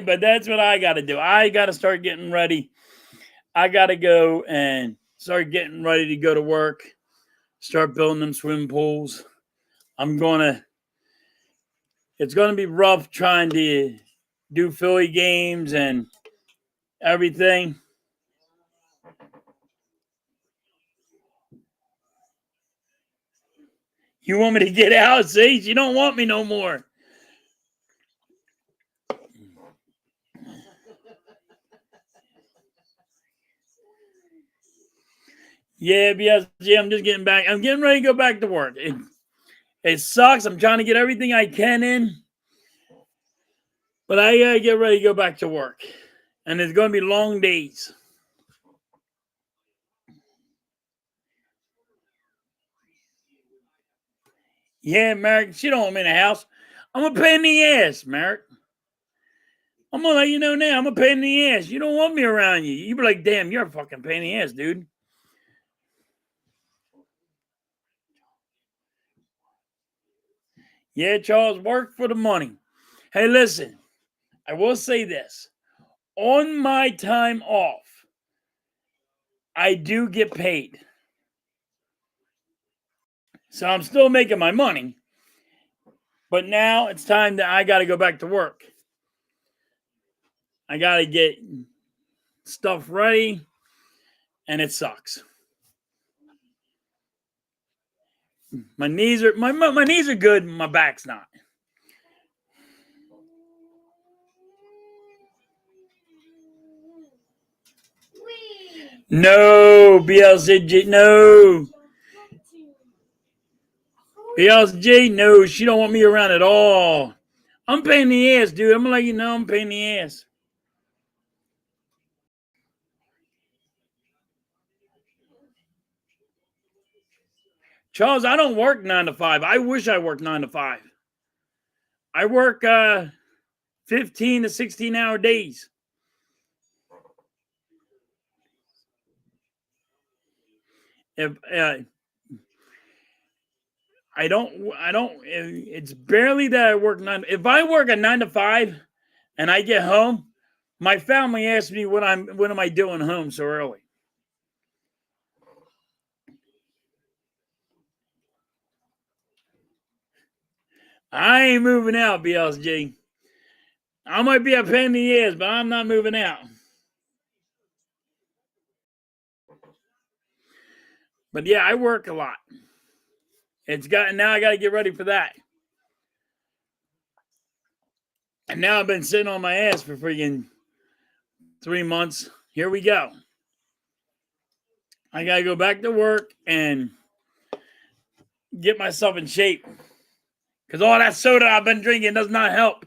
But that's what I got to do. I got to start getting ready. I got to go and start getting ready to go to work. Start building them swim pools. It's going to be rough trying to do Philly games and everything. You want me to get out, see? You don't want me no more. Yeah, BSG, I'm just getting back. I'm getting ready to go back to work. It sucks. I'm trying to get everything I can in. But I got to get ready to go back to work. And it's going to be long days. Yeah, Merrick, she don't want me in the house. I'm a pain in the ass, Merrick. I'm going to let you know now. I'm a pain in the ass. You don't want me around you. You be like, damn, you're a fucking pain in the ass, dude. Yeah, Charles, work for the money. Hey, listen, I will say this. On my time off, I do get paid. So I'm still making my money. But now it's time that I got to go back to work. I got to get stuff ready, and it sucks. My knees are good, my back's not. No, BLCG, no. BLCG, no, she don't want me around at all. I'm paying the ass, dude. I'm gonna let you know I'm paying the ass. Charles, I don't work 9 to 5. I wish I worked 9 to 5. I work 15 to 16-hour days. If I don't. It's barely that I work 9. If I work a 9 to 5 and I get home, my family asks me what am I doing home so early. I ain't moving out, BLSG. I might be a pain in the ass, but I'm not moving out. But yeah, I work a lot. Now I got to get ready for that. And now I've been sitting on my ass for freaking 3 months. Here we go. I got to go back to work and get myself in shape. Because all that soda I've been drinking does not help.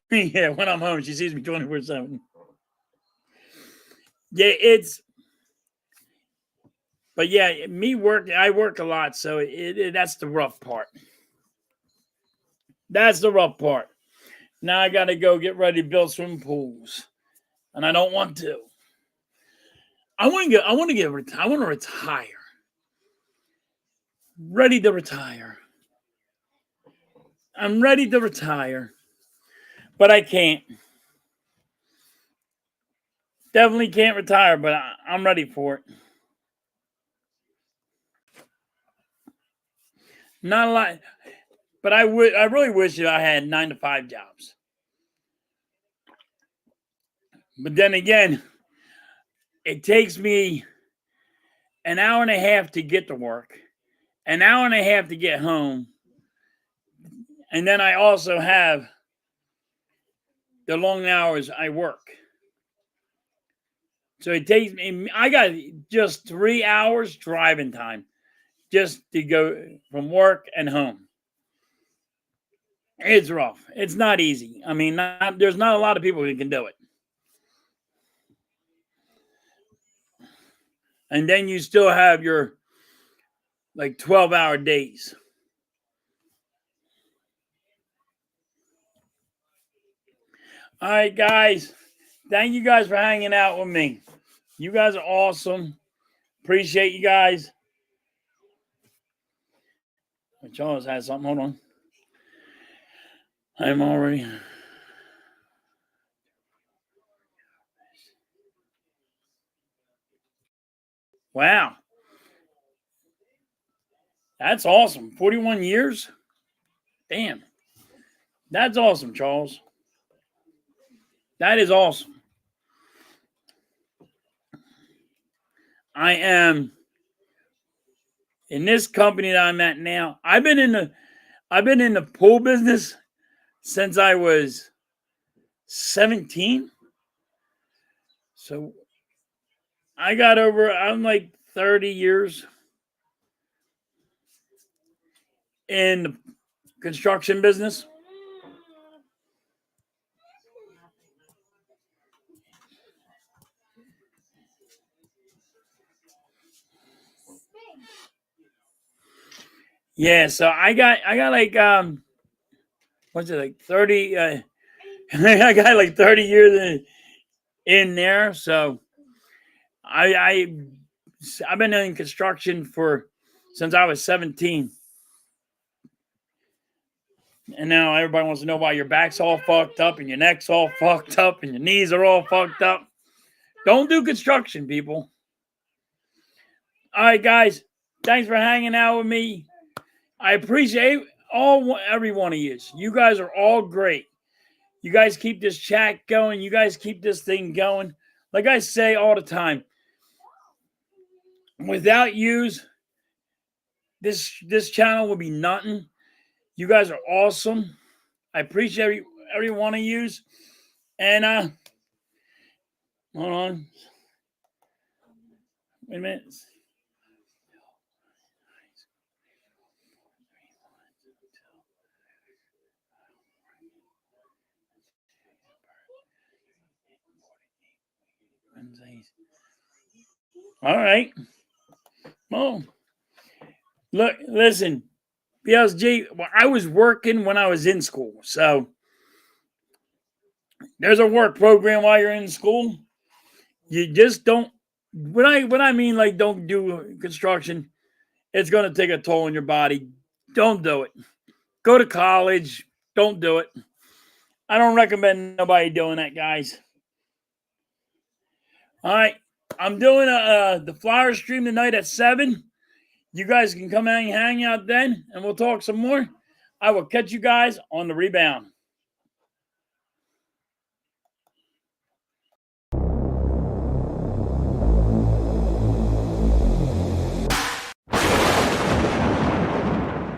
Yeah, when I'm home, she sees me 24/7. Yeah, but yeah, I work a lot, so that's the rough part. That's the rough part. Now I got to go get ready to build swimming pools, and I don't want to. I want to retire. Ready to retire. I'm ready to retire, but I can't. Definitely can't retire, but I'm ready for it. Not a lot, but I really wish that I had 9 to 5 jobs. But then again, it takes me an hour and a half to get to work, an hour and a half to get home, and then I also have the long hours I work. So it takes me, I got just 3 hours driving time just to go from work and home. It's rough. It's not easy. I mean, there's not a lot of people who can do it. And then you still have your like 12-hour days. All right, guys. Thank you guys for hanging out with me. You guys are awesome. Appreciate you guys. Charles has something. Hold on. I'm already. Wow. That's awesome. 41 years? Damn. That's awesome, Charles. That is awesome. I am in this company that I'm at now. I've been in the pool business since I was 17. So I'm like 30 years in the construction business. Yeah, so I got like what's it like 30 I got like 30 years in there. So I've been in construction since I was 17. And now everybody wants to know why your back's all fucked up and your neck's all fucked up and your knees are all fucked up. Don't do construction, people. All right, guys. Thanks for hanging out with me. I appreciate every one of you. You guys are all great. You guys keep this chat going. You guys keep this thing going. Like I say all the time, without yous, this channel would be nothing. You guys are awesome. I appreciate every one of yous. And hold on. Wait a minute. All right. Well, look, listen, BSG, well, I was working when I was in school. So there's a work program while you're in school. You just don't, when I mean like don't do construction, it's going to take a toll on your body. Don't do it. Go to college. Don't do it. I don't recommend nobody doing that, guys. All right. I'm doing the flyer stream tonight at 7. You guys can come and hang out then, and we'll talk some more. I will catch you guys on the rebound.